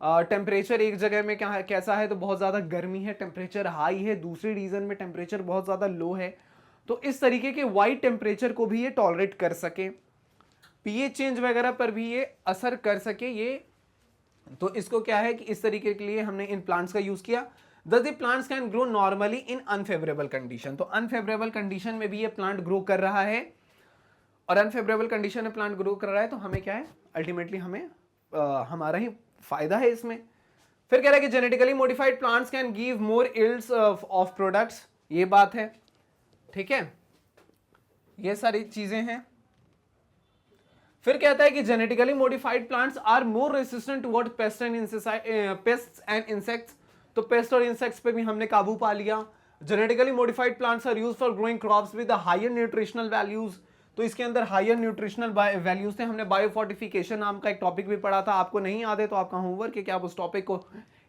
टेम्परेचर एक जगह में क्या है, कैसा है, तो बहुत ज्यादा गर्मी है, टेम्परेचर हाई है, दूसरे रीजन में टेम्परेचर बहुत ज्यादा लो है, तो इस तरीके के वाइड टेम्परेचर को भी ये टॉलरेट कर सके, पीएच चेंज वगैरह पर भी ये असर कर सके ये। तो इसको क्या है कि इस तरीके के लिए हमने इन प्लांट्स का यूज किया। Thus the plants can grow normally in unfavorable condition। तो अनफेवरेबल कंडीशन में भी ये प्लांट ग्रो कर रहा है, और अनफेवरेबल कंडीशन में प्लांट ग्रो कर रहा है, तो हमें क्या है, अल्टीमेटली हमें हमारा ही फायदा है इसमें। फिर कह रहा है कि genetically modified plants can give more yields of products, ये बात है, ठीक है, ये सारी चीजें हैं। फिर कहता है कि genetically modified plants are more resistant toward pest and insects. तो पेस्ट और इंसेक्ट्स पे भी हमने काबू पा लिया। Genetically modified plants are used for growing crops with higher nutritional values. तो इसके अंदर हायर न्यूट्रिशनल वैल्यूज थे। हमने बायोफोर्टिफिकेशन नाम का एक टॉपिक भी पढ़ा था, आपको नहीं याद है तो आपका होमवर्क है कि आप उस टॉपिक को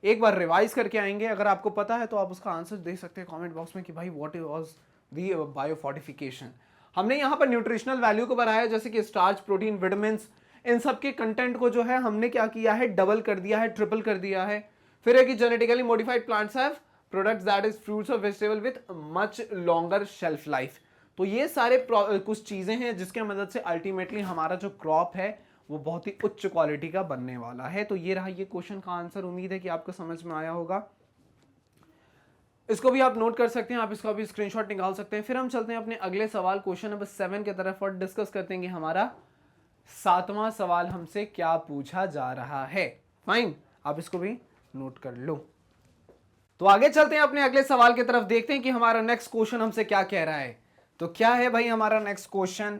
एक बार रिवाइज करके आएंगे। अगर आपको पता है तो आप उसका आंसर दे सकते हैं कमेंट बॉक्स में कि भाई व्हाट वाज द बायोफोर्टिफिकेशन। हमने यहाँ पर न्यूट्रिशनल वैल्यू को बढ़ाया, जैसे कि स्टार्च, प्रोटीन, विटामिन्स, इन सब के कंटेंट को जो है हमने क्या किया है, डबल कर दिया है, ट्रिपल कर दिया है। फिर है कि genetically modified plants have products that is fruits और vegetable with much longer shelf life. तो ये सारे कुछ चीजें हैं जिसके मदद से अल्टीमेटली हमारा जो क्रॉप है वो बहुत ही उच्च क्वालिटी का बनने वाला है। तो ये रहा ये क्वेश्चन का आंसर। उम्मीद है कि आपको समझ में आया होगा। इसको भी आप नोट कर सकते हैं, आप इसका भी स्क्रीनशॉट निकाल सकते हैं। फिर हम चलते हैं अपने अगले सवाल क्वेश्चन नंबर 7 की तरफ और डिस्कस करते हैं कि हमारा 7वां सवाल हमसे क्या पूछा जा रहा है। फाइन, आप इसको भी नोट कर लो। तो आगे चलते हैं अपने अगले सवाल की तरफ, देखते हैं कि हमारा नेक्स्ट क्वेश्चन हमसे क्या कह रहा है। तो क्या है भाई हमारा नेक्स्ट क्वेश्चन?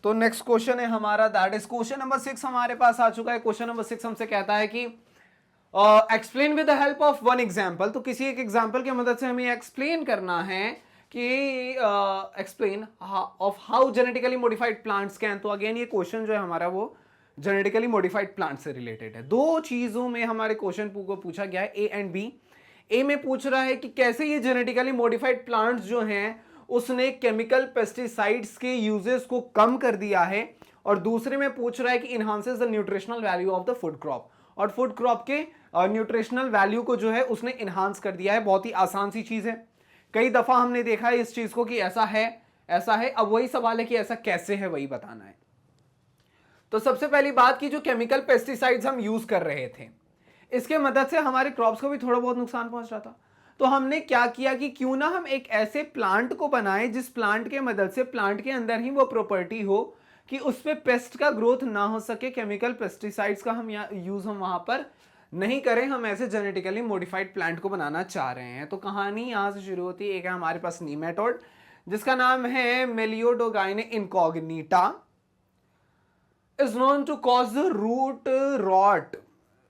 तो नेक्स्ट क्वेश्चन है हमारा दैट इज क्वेश्चन नंबर 6 हमारे पास आ चुका है। क्वेश्चन नंबर 6 हमसे कहता है कि explain with the help of one example. तो किसी एक एग्जांपल की मदद से हमें एक्सप्लेन करना है कि explain of how genetically modified plants can. तो अगेन ये क्वेश्चन जो है हमारा वो जेनेटिकली मॉडिफाइड प्लांट से रिलेटेड है। दो चीजों में हमारे क्वेश्चन को पूछा गया है, ए एंड बी। ए में पूछ रहा है कि कैसे ये जेनेटिकली मॉडिफाइड प्लांट्स जो हैं उसने केमिकल पेस्टिसाइड्स के यूजेस को कम कर दिया है, और दूसरे में पूछ रहा है कि enhances the nutritional value of the food crop. और फूड क्रॉप के न्यूट्रिशनल वैल्यू को जो है उसने इनहांस कर दिया है। बहुत ही आसान सी चीज है, कई दफा हमने देखा है इस चीज को कि ऐसा है ऐसा है। अब वही सवाल है कि ऐसा कैसे है, वही बताना है। तो सबसे पहली बात की जो केमिकल पेस्टिसाइड्स हम यूज कर रहे थे इसके मदद से हमारे क्रॉप्स को भी थोड़ा बहुत नुकसान पहुंच रहा था। तो हमने क्या किया कि क्यों ना हम एक ऐसे प्लांट को बनाएं जिस प्लांट के मदद से प्लांट के अंदर ही वो प्रॉपर्टी हो कि उस पे पेस्ट का ग्रोथ ना हो सके, केमिकल पेस्टिसाइड्स का हम यूज हम वहां पर नहीं करें। हम ऐसे जेनेटिकली मॉडिफाइड प्लांट को बनाना चाह रहे हैं। तो कहानी यहां से शुरू होती है। एक है हमारे पास नीमेटोड जिसका नाम है meloidogyne incognita, is known to cause the root rot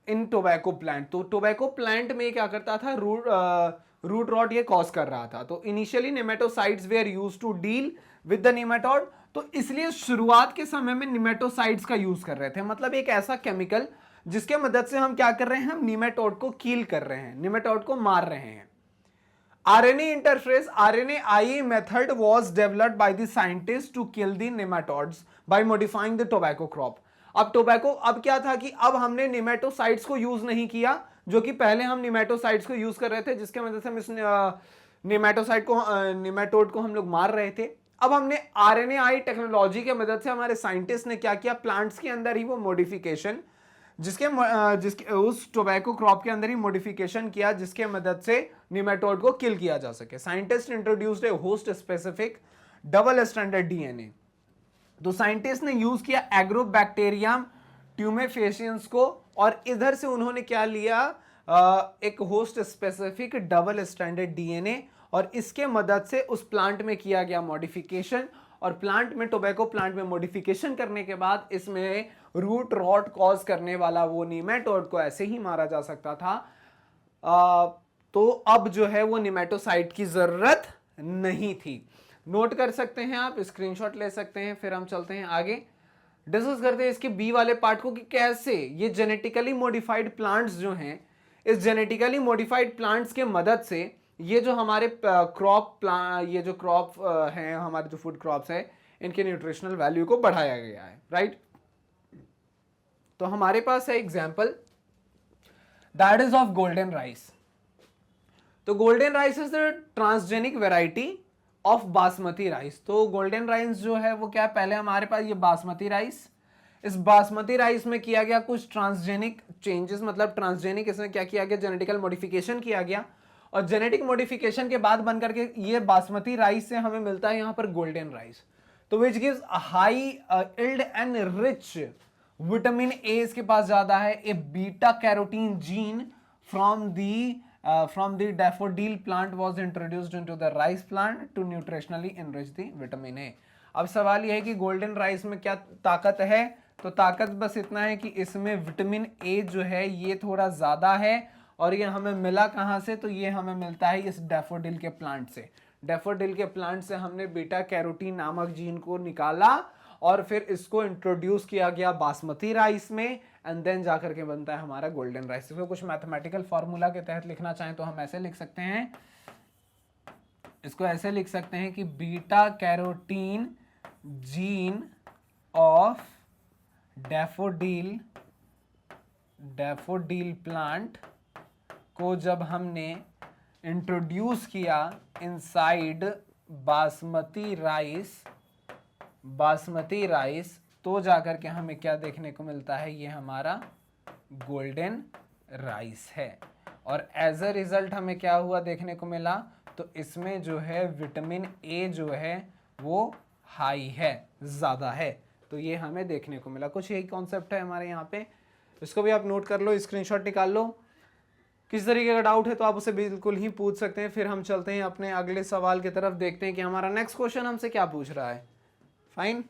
in tobacco plant. तो टोबैको प्लांट में क्या करता था, रूट रॉट ये कॉज कर रहा था। तो initially nematocides were used to deal with the nematode. तो इसलिए शुरुआत के समय में नेमेटोसाइड्स का यूज कर रहे थे, मतलब एक ऐसा केमिकल जिसके मदद से हम क्या कर रहे हैं, हम नेमेटोड को किल कर रहे हैं, नेमेटोड को मार रहे हैं। RNA interface RNAi method was developed by the scientist to kill the nematodes by modifying the tobacco crop. अब क्या था कि अब हमने नेमेटोसाइड्स को यूज नहीं किया, जो कि पहले हम नेमेटोसाइड्स को यूज कर रहे थे जिसके मदद से हम इस नेमेटोड को हम लोग मार रहे थे। अब हमने RNAi टेक्नोलॉजी के मदद से हमारे साइंटिस्ट ने क्या किया, प्लांट्स के अंदर ही वो मॉडिफिकेशन जिसके उस टोबैको क्रॉप के अंदर ही मॉडिफिकेशन किया जिसके मदद से नेमेटोड को किल किया जा सके। Scientist introduced a host specific double stranded DNA। तो साइंटिस्ट ने यूज किया एग्रोबैक्टीरियम ट्यूमेफेसियंस को, और इधर से उन्होंने क्या लिया, एक host specific double stranded DNA, और इसके मदद से उस प्लांट में किया गया मॉडिफिकेशन। और प्लांट में टोबैको प्लांट में मॉडिफिकेशन करने के बाद इसमें रूट रॉट कॉज करने वाला वो नेमेटोड को ऐसे ही मारा जा सकता था। तो अब जो है वो नेमेटोसाइड की जरूरत नहीं थी। नोट कर सकते हैं आप, स्क्रीनशॉट ले सकते हैं। फिर हम चलते हैं आगे, डिस्कस करते हैं इसके बी वाले पार्ट को कि कैसे ये जेनेटिकली मॉडिफाइड प्लांट्स जो हैं, इस जेनेटिकली मॉडिफाइड प्लांट्स के मदद से ये जो हमारे ये जो क्रॉप हैं, हमारे जो फूड क्रॉप्स हैं, इनके न्यूट्रिशनल वैल्यू को बढ़ाया गया है, राइट। तो हमारे पास है example that is of golden rice. तो golden rice is the transgenic variety of basmati rice. तो गोल्डन राइस जो है वो क्या है, पहले हमारे पास ये बासमती राइस, इस बासमती राइस में किया गया कुछ ट्रांसजेनिक चेंजेस, मतलब ट्रांसजेनिक इसमें क्या किया गया, जेनेटिकल मॉडिफिकेशन किया गया, और जेनेटिक मॉडिफिकेशन के बाद बनकर के ये बासमती राइस से हमें मिलता है यहां पर गोल्डन राइस। तो which gives high yield and rich vitamin A इसके पास ज्यादा है, a beta carotene gene from the daffodil plant was introduced into the rice plant to nutritionally enrich the vitamin A. अब सवाल यह है कि गोल्डन राइस में क्या ताकत है, तो ताकत बस इतना है कि इसमें विटामिन ए जो है ये थोड़ा ज्यादा है, और ये हमें मिला कहाँ से, तो ये हमें मिलता है इस डैफोडिल के प्लांट से। डैफोडिल के प्लांट से हमने बीटा कैरोटीन नामक जीन को निकाला और फिर इसको इंट्रोड्यूस किया गया बासमती राइस में, एंड देन जाकर के बनता है हमारा गोल्डन राइस। इसको कुछ मैथमेटिकल फॉर्मूला के तहत लिखना चाहें तो हम ऐसे लिख सकते हैं, इसको ऐसे लिख सकते हैं कि beta carotene gene of daffodil plant को जब हमने इंट्रोड्यूस किया इनसाइड बासमती राइस तो जाकर के हमें क्या देखने को मिलता है, ये हमारा गोल्डन राइस है। और एज अ रिजल्ट हमें क्या हुआ देखने को मिला, तो इसमें जो है विटामिन ए जो है वो हाई है, ज़्यादा है, तो ये हमें देखने को मिला। कुछ यही कॉन्सेप्ट है हमारे यहाँ पे, इसको भी आप नोट कर लो, स्क्रीनशॉट निकाल लो। किस तरीके का डाउट है तो आप उसे बिल्कुल ही पूछ सकते हैं। फिर हम चलते हैं अपने अगले सवाल की तरफ, देखते हैं कि हमारा नेक्स्ट क्वेश्चन हमसे क्या पूछ रहा है। फाइन,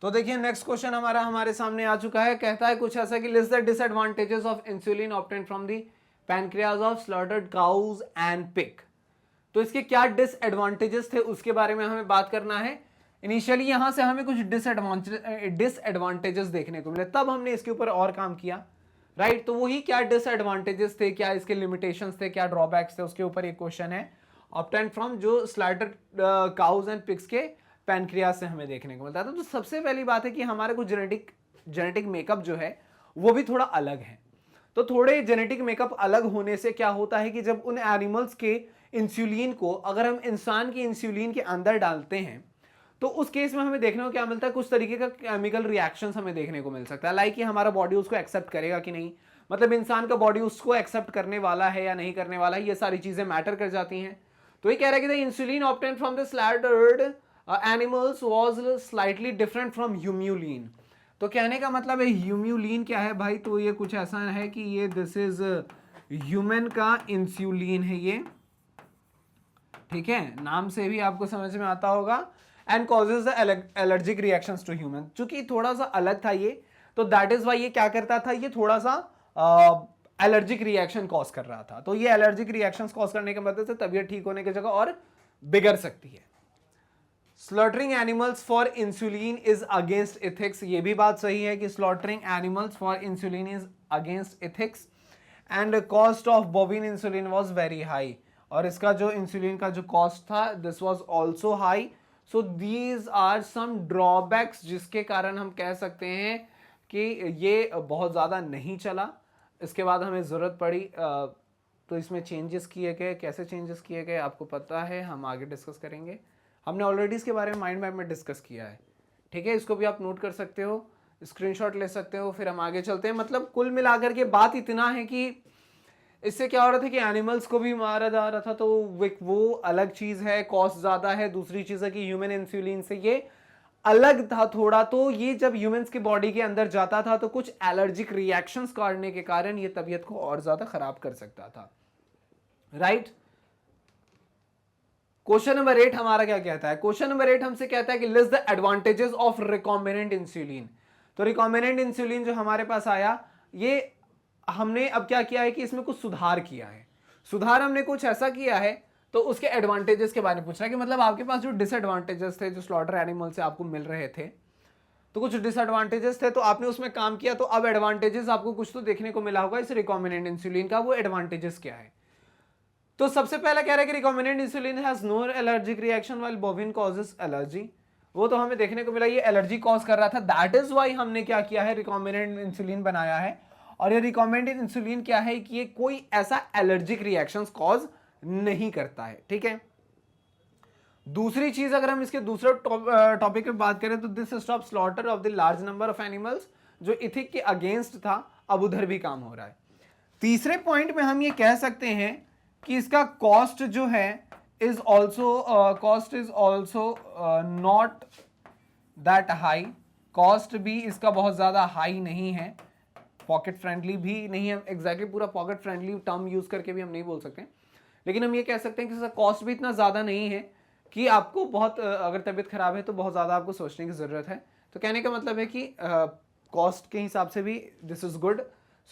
तो देखिए नेक्स्ट क्वेश्चन हमारे सामने आ चुका है। कहता है कुछ ऐसा कि list the disadvantages of insulin obtained from the pancreas of slaughtered cause and pig. तो इसके क्या डिसएडवांटेजेस थे उसके बारे में हमें बात करना है। इनिशियली यहां से हमें कुछ डिसएडवांटेजेस देखने को मिले, तब हमने इसके ऊपर और काम किया, राइट। तो वही क्या डिसएडवांटेजेस थे, क्या इसके लिमिटेशंस थे, क्या ड्रॉबैक्स थे, उसके ऊपर एक क्वेश्चन है। ऑब्टेन्ड फ्रॉम जो स्लॉटर्ड काउज एंड पिग्स के पैनक्रियाज से हमें देखने को मिलता है। तो सबसे पहली बात है कि हमारे कुछ जेनेटिक मेकअप जो है वो भी थोड़ा अलग है। तो थोड़े जेनेटिक मेकअप अलग होने से क्या होता है कि जब उन एनिमल्स के इंसुलिन को अगर हम इंसान की इंसुलिन के अंदर डालते हैं तो उस केस में हमें देखने को क्या मिलता है, कुछ तरीके का केमिकल रिएक्शंस हमें देखने को मिल सकता है। लाइक कि हमारा बॉडी उसको एक्सेप्ट करेगा कि नहीं, मतलब इंसान का बॉडी उसको एक्सेप्ट करने वाला है या नहीं करने वाला है, ये सारी चीजें मैटर कर जाती हैं। तो ये कह रहा है कि the insulin obtained from the slaughtered animals was slightly different from Humulin. तो कहने का मतलब है ह्यूम्यूलिन क्या है भाई, तो ये कुछ ऐसा है कि ये दिस इज ह्यूमन का इंसुलिन है ये, ठीक है, नाम से भी आपको समझ में आता होगा। And causes the allergic reactions to human, चूंकि थोड़ा सा अलग था ये, तो दैट इज वाई ये क्या करता था, ये थोड़ा सा एलर्जिक रिएक्शन कॉज कर रहा था। तो ये एलर्जिक रिएक्शंस कॉज करने की वजह से तबीयत ठीक होने की जगह और बिगड़ सकती है। Slaughtering animals for insulin is against ethics, ये भी बात सही है कि slaughtering animals for insulin is against ethics. And cost of bovine insulin was very high, और इसका जो इंसुलिन का जो कॉस्ट था this was also high. So these are some drawbacks जिसके कारण हम कह सकते हैं कि ये बहुत ज़्यादा नहीं चला। इसके बाद हमें ज़रूरत पड़ी तो इसमें चेंजेस किए गए, कैसे चेंजेस किए गए आपको पता है, हम आगे डिस्कस करेंगे। हमने ऑलरेडी इसके बारे में माइंड मैप में डिस्कस किया है, ठीक है, इसको भी आप नोट कर सकते हो, स्क्रीनशॉट ले सकते हो। फिर हम आगे चलते हैं। मतलब कुल मिलाकर के बात इतना है कि इससे क्या हो रहा था कि एनिमल्स को भी मारा जा रहा था, तो वो अलग चीज़ है, कॉस्ट ज़्यादा है। दूसरी चीज़ है कि ह्यूमन इंसुलिन से ये अलग था थोड़ा, तो ये जब ह्यूमंस की बॉडी के अंदर जाता था तो कुछ एलर्जिक रिएक्शंस करने के कारण ये तबीयत को और ज़्यादा खराब कर सकता था, राइट। क्वेश्चन नंबर 8 हमारा क्या कहता है, क्वेश्चन नंबर 8 हमसे कहता है कि list the advantages of recombinant insulin. तो रिकॉम्बिनेंट इंसुलिन जो हमारे पास आया, ये हमने अब क्या किया है कि इसमें कुछ सुधार किया है। सुधार हमने कुछ ऐसा किया है तो उसके एडवांटेजेस के बारे में पूछ रहा है कि मतलब आपके पास जो डिसएडवांटेजेस थे जो स्लॉटर एनिमल से आपको मिल रहे थे, तो कुछ डिसएडवांटेजेस थे तो आपने उसमें काम किया, तो अब एडवांटेजेस आपको कुछ तो देखने को मिला होगा इस रिकॉम्बिनेंट इंसुलिन का। वो एडवांटेजेस क्या है, तो सबसे पहला कह रहा है कि recombinant insulin has no allergic reaction while bovine causes allergy. वो तो हमें देखने को मिला ये एलर्जी कॉज कर रहा था, दैट इज वाई हमने क्या किया है, रिकॉम्बिनेंट इंसुलिन बनाया है। और ये रिकॉम्बिनेंट इंसुलिन क्या है कि ये कोई ऐसा एलर्जिक रिएक्शंस कॉज नहीं करता है, ठीक है। दूसरी चीज अगर हम इसके दूसरे टॉपिक पे बात करें तो this stop slaughter of the large number of animals, जो इथिक के अगेंस्ट था, अब उधर भी काम हो रहा है। तीसरे पॉइंट में हम ये कह सकते हैं कि इसका कॉस्ट जो है is also not that high. Cost भी इसका बहुत ज्यादा हाई नहीं है, पॉकेट फ्रेंडली भी नहीं है, एग्जैक्टली पूरा पॉकेट फ्रेंडली टर्म यूज करके भी हम नहीं बोल सकते, लेकिन हम ये कह सकते हैं कि इसका कॉस्ट भी इतना ज़्यादा नहीं है कि आपको बहुत अगर तबीयत खराब है तो बहुत ज़्यादा आपको सोचने की ज़रूरत है। तो कहने का मतलब है कि कॉस्ट के हिसाब से भी दिस इज़ गुड।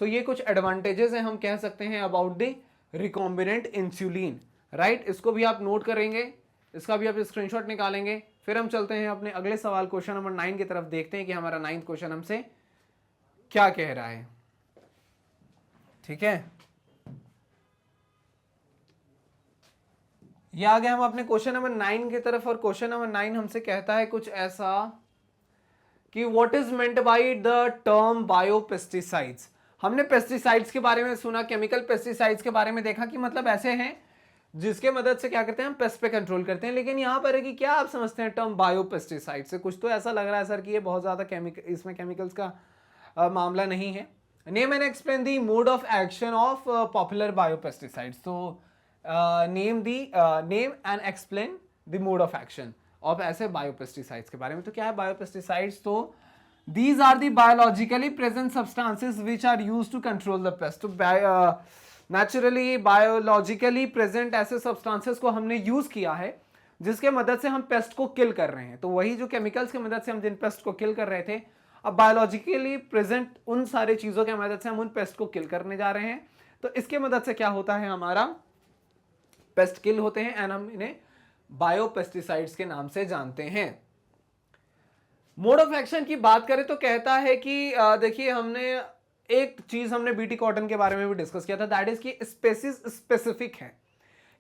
सो ये कुछ एडवांटेजेस हैं हम कह सकते हैं about the recombinant insulin, right. इसको भी आप नोट करेंगे, इसका भी आप स्क्रीनशॉट निकालेंगे। फिर हम चलते हैं अपने अगले सवाल क्वेश्चन नंबर 9 की तरफ, देखते हैं कि हमारा 9th क्वेश्चन हमसे क्या कह रहा है। ठीक है, ये आ गए हम अपने क्वेश्चन नंबर 9 की तरफ, और क्वेश्चन नंबर 9 हमसे कहता है कुछ ऐसा कि what is meant by the term biopesticides. हमने पेस्टिसाइड्स के बारे में सुना, केमिकल पेस्टिसाइड्स के बारे में देखा कि मतलब ऐसे हैं जिसके मदद से क्या करते हैं हम पेस्ट पे कंट्रोल करते हैं। लेकिन यहां पर है कि क्या आप समझते हैं टर्म बायोपेस्टिसाइड से? कुछ तो ऐसा लग रहा है सर कि ये बहुत ज्यादा इसमें केमिकल्स का मामला नहीं है। Name and explain the mode of action of popular biopesticides. तो name and explain the mode of action of ऐसे बायोपेस्टिसाइड्स के बारे में। तो क्या है बायोपेस्टिसाइड्स? तो these are the biologically present substances which are used to control the pest। तो नेचुरली बायोलॉजिकली प्रेजेंट ऐसे सब्सटेंसेस को हमने यूज किया है जिसके मदद से हम पेस्ट को किल कर रहे हैं। तो वही जो केमिकल्स की मदद से हम जिन पेस्ट को किल कर रहे थे, अब बायोलॉजिकली प्रेजेंट उन सारे चीजों की मदद से हम उन पेस्ट को किल करने जा रहे हैं। तो इसके मदद से क्या होता है, हमारा पेस्ट किल होते हैं एंड हम इन्हें बायोपेस्टिसाइड्स के नाम से जानते हैं। मोड ऑफ एक्शन की बात करें तो कहता है कि देखिए हमने एक चीज हमने बीटी कॉटन के बारे में भी डिस्कस किया था, दैट इज कि स्पेसीज स्पेसिफिक है।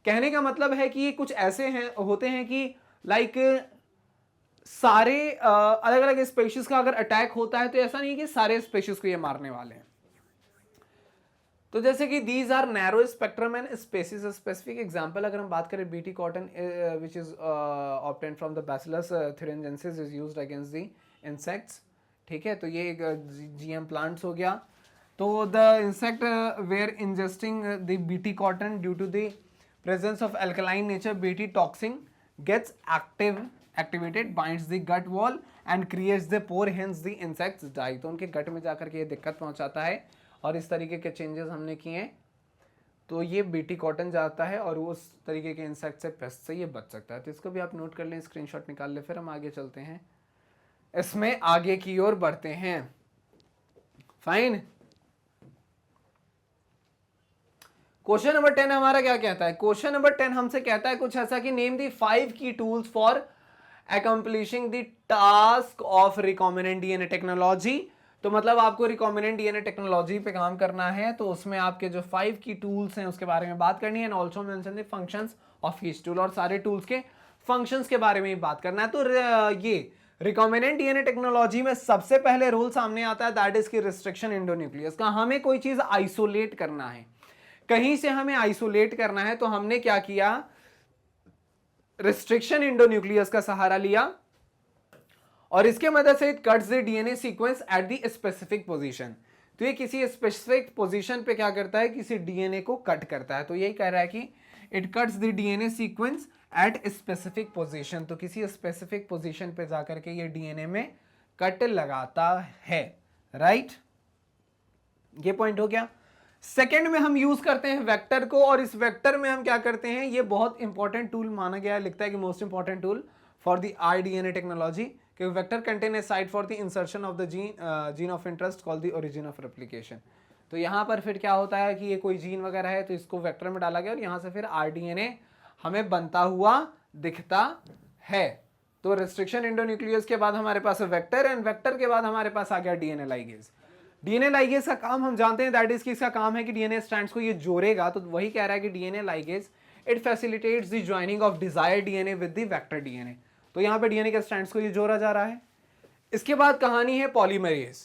कहने का मतलब है कि ये कुछ ऐसे हैं होते हैं कि लाइक सारे अलग अलग स्पेशीज का अगर अटैक होता है तो ऐसा नहीं है कि सारे स्पेशीज को ये मारने वाले हैं। तो जैसे कि these are narrow spectrum and species specific. Example अगर हम बात करें BT cotton which is obtained from the bacillus thuringiensis is used against the insects. ठीक है, तो ये एक जीएम प्लांट्स हो गया। तो the insect were ingesting the BT cotton due to the presence of alkaline nature, BT toxin gets activated, binds the gut wall and creates the pore, hence the insects die. तो उनके गट में जाकर के ये दिक्कत पहुंचाता है और इस तरीके के चेंजेस हमने किए तो ये बीटी कॉटन जाता है और उस तरीके के इंसेक्ट से, पेस्ट से ये बच सकता है। तो इसको भी आप नोट कर लें, स्क्रीनशॉट निकाल लें। फिर हम आगे चलते हैं, इसमें आगे की ओर बढ़ते हैं। फाइन, क्वेश्चन नंबर 10 हमारा क्या कहता है? क्वेश्चन नंबर 10 हमसे कहता है कुछ ऐसा कि नेम दी 5 की tools for accomplishing the task of recombinant DNA technology. तो मतलब आपको रिकॉम्बिनेंट डीएनए टेक्नोलॉजी पे काम करना है, तो उसमें आपके जो 5 की टूल्स हैं उसके बारे में बात करनी है, and also mention the functions of each tool, और सारे टूल्स के फंक्शंस के बारे में ही बात करना है। तो ये रिकॉम्बिनेंट डीएनए टेक्नोलॉजी में सबसे पहले रूल सामने आता है, दैट इज की रिस्ट्रिक्शन एंडोन्यूक्लियस का। हमें कोई चीज आइसोलेट करना है, कहीं से हमें आइसोलेट करना है, तो हमने क्या किया, रिस्ट्रिक्शन एंडोन्यूक्लियस का सहारा लिया, और इसके मदद से it cuts the DNA sequence at the specific position. तो ये किसी स्पेसिफिक पोजीशन पे क्या करता है, किसी डीएनए को कट करता है। तो यही कह रहा है कि it cuts the DNA sequence at specific position. तो किसी स्पेसिफिक पोजीशन पे जाकर के ये डीएनए में कट लगाता है, राइट। ये पॉइंट हो गया। सेकेंड में हम यूज करते हैं वेक्टर को, और इस वेक्टर में हम क्या करते हैं, ये बहुत इंपॉर्टेंट टूल माना गया है, लिखता है कि most important tool for the rDNA technology, क्योंकि vector contain a site for the insertion of the gene of interest called the origin of replication. तो यहाँ पर फिर क्या होता है कि ये कोई जीन वगैरह है तो इसको वेक्टर में डाला गया और यहाँ से फिर आरडीएनए हमें बनता हुआ दिखता है। तो रिस्ट्रिक्शन एंडोन्यूक्लियस के बाद हमारे पास वेक्टर, एंड वेक्टर के बाद हमारे पास आ गया डीएनए लाइगेज। डीएनए लाइगेज का काम हम जानते हैं, दैट इज कि इसका काम है कि डीएनए स्ट्रैंड्स को ये जोड़ेगा। तो वही कह रहा है कि DNA ligase it facilitates the joining of desired DNA with the vector DNA. तो यहाँ पे डीएनए के स्ट्रैंड्स को ये जोड़ा जा रहा है। इसके बाद कहानी है पॉलीमरेज।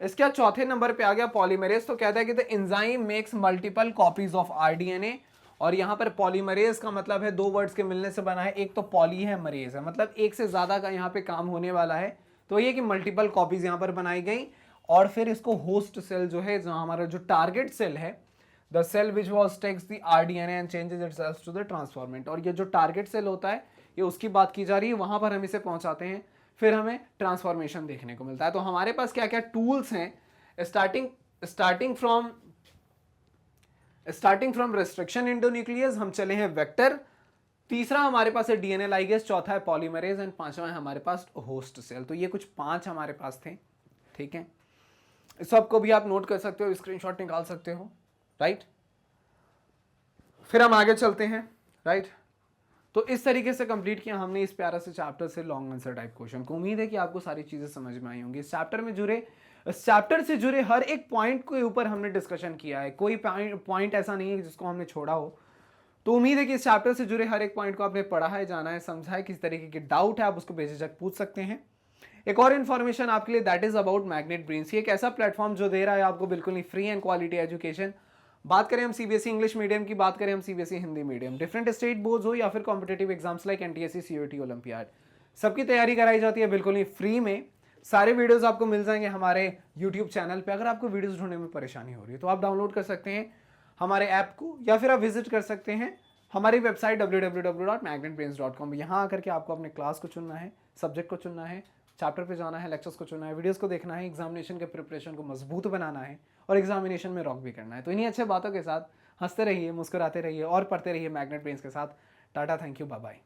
इसका चौथे नंबर पे आ गया पॉलीमरेज। तो कहता है कि the enzyme makes multiple copies of rDNA, और यहाँ पर पॉलीमरेज का मतलब है दो वर्ड्स के मिलने से बना है, एक तो पॉली है, मरेज है, मतलब एक से ज्यादा का यहाँ पे काम होने वाला है। तो ये कि मल्टीपल कॉपीज यहाँ पर बनाई गई, और फिर इसको होस्ट सेल जो है, जो हमारा जो टारगेट सेल है, the cell which was takes the rDNA and changes itself to the transformant, और ये जो टारगेट सेल होता है ये उसकी बात की जा रही है, वहां पर हम इसे पहुंचाते हैं, फिर हमें ट्रांसफॉर्मेशन देखने को मिलता है। तो हमारे पास क्या क्या टूल्स हैं, starting starting from restriction endonuclease हम चले हैं वेक्टर, तीसरा हमारे पास है डीएनए लाइगेज, चौथा है पॉलीमरेज एंड पांचवा है हमारे पास होस्ट सेल। तो ये कुछ 5 हमारे पास थे, ठीक है। इस सबको भी आप नोट कर सकते हो, स्क्रीनशॉट निकाल सकते हो, राइट। फिर हम आगे चलते हैं, राइट। तो इस तरीके से कंप्लीट किया हमने इस प्यारा से चैप्टर से लॉन्ग आंसर टाइप क्वेश्चन को। उम्मीद है कि आपको सारी चीजें समझ में आई होंगी। इस चैप्टर से जुड़े हर एक पॉइंट के ऊपर हमने डिस्कशन किया है, कोई पॉइंट ऐसा नहीं है जिसको हमने छोड़ा हो। तो उम्मीद है कि इस चैप्टर से जुड़े हर एक पॉइंट को आपने पढ़ा है, जाना है, समझा है। किस तरीके के डाउट है आप उसको बेझिझक पूछ सकते हैं। एक और इन्फॉर्मेशन आपके लिए, that is about magnet brains. ये एक ऐसा प्लेटफॉर्म जो दे रहा है आपको बिल्कुल ही फ्री एंड क्वालिटी एजुकेशन। बात करें हम सीबीएसई इंग्लिश मीडियम की, बात करें हम CBSE Hindi medium, different state boards हो या फिर competitive exams like NTSC, CUET, olympiad, सबकी तैयारी कराई जाती है बिल्कुल ही फ्री में। सारे वीडियोस आपको मिल जाएंगे हमारे यूट्यूब चैनल पे। अगर आपको वीडियोस ढूंढने में परेशानी हो रही है तो आप डाउनलोड कर सकते हैं हमारे ऐप को, या फिर आप विजिट कर सकते हैं हमारी वेबसाइट www.magnetbrains.com। यहाँ आकर के आपको अपने क्लास को चुनना है, सब्जेक्ट को चुनना है, चैप्टर पे जाना है, लेक्चर्स को चुनना है, वीडियोस को देखना है, एग्जामिनेशन के प्रिपरेशन को मजबूत बनाना है और एग्जामिनेशन में रॉक भी करना है। तो इन्हीं अच्छे बातों के साथ हंसते रहिए, मुस्कुराते रहिए और पढ़ते रहिए मैग्नेट ब्रेन्स के साथ। Tata, thank you, bye bye.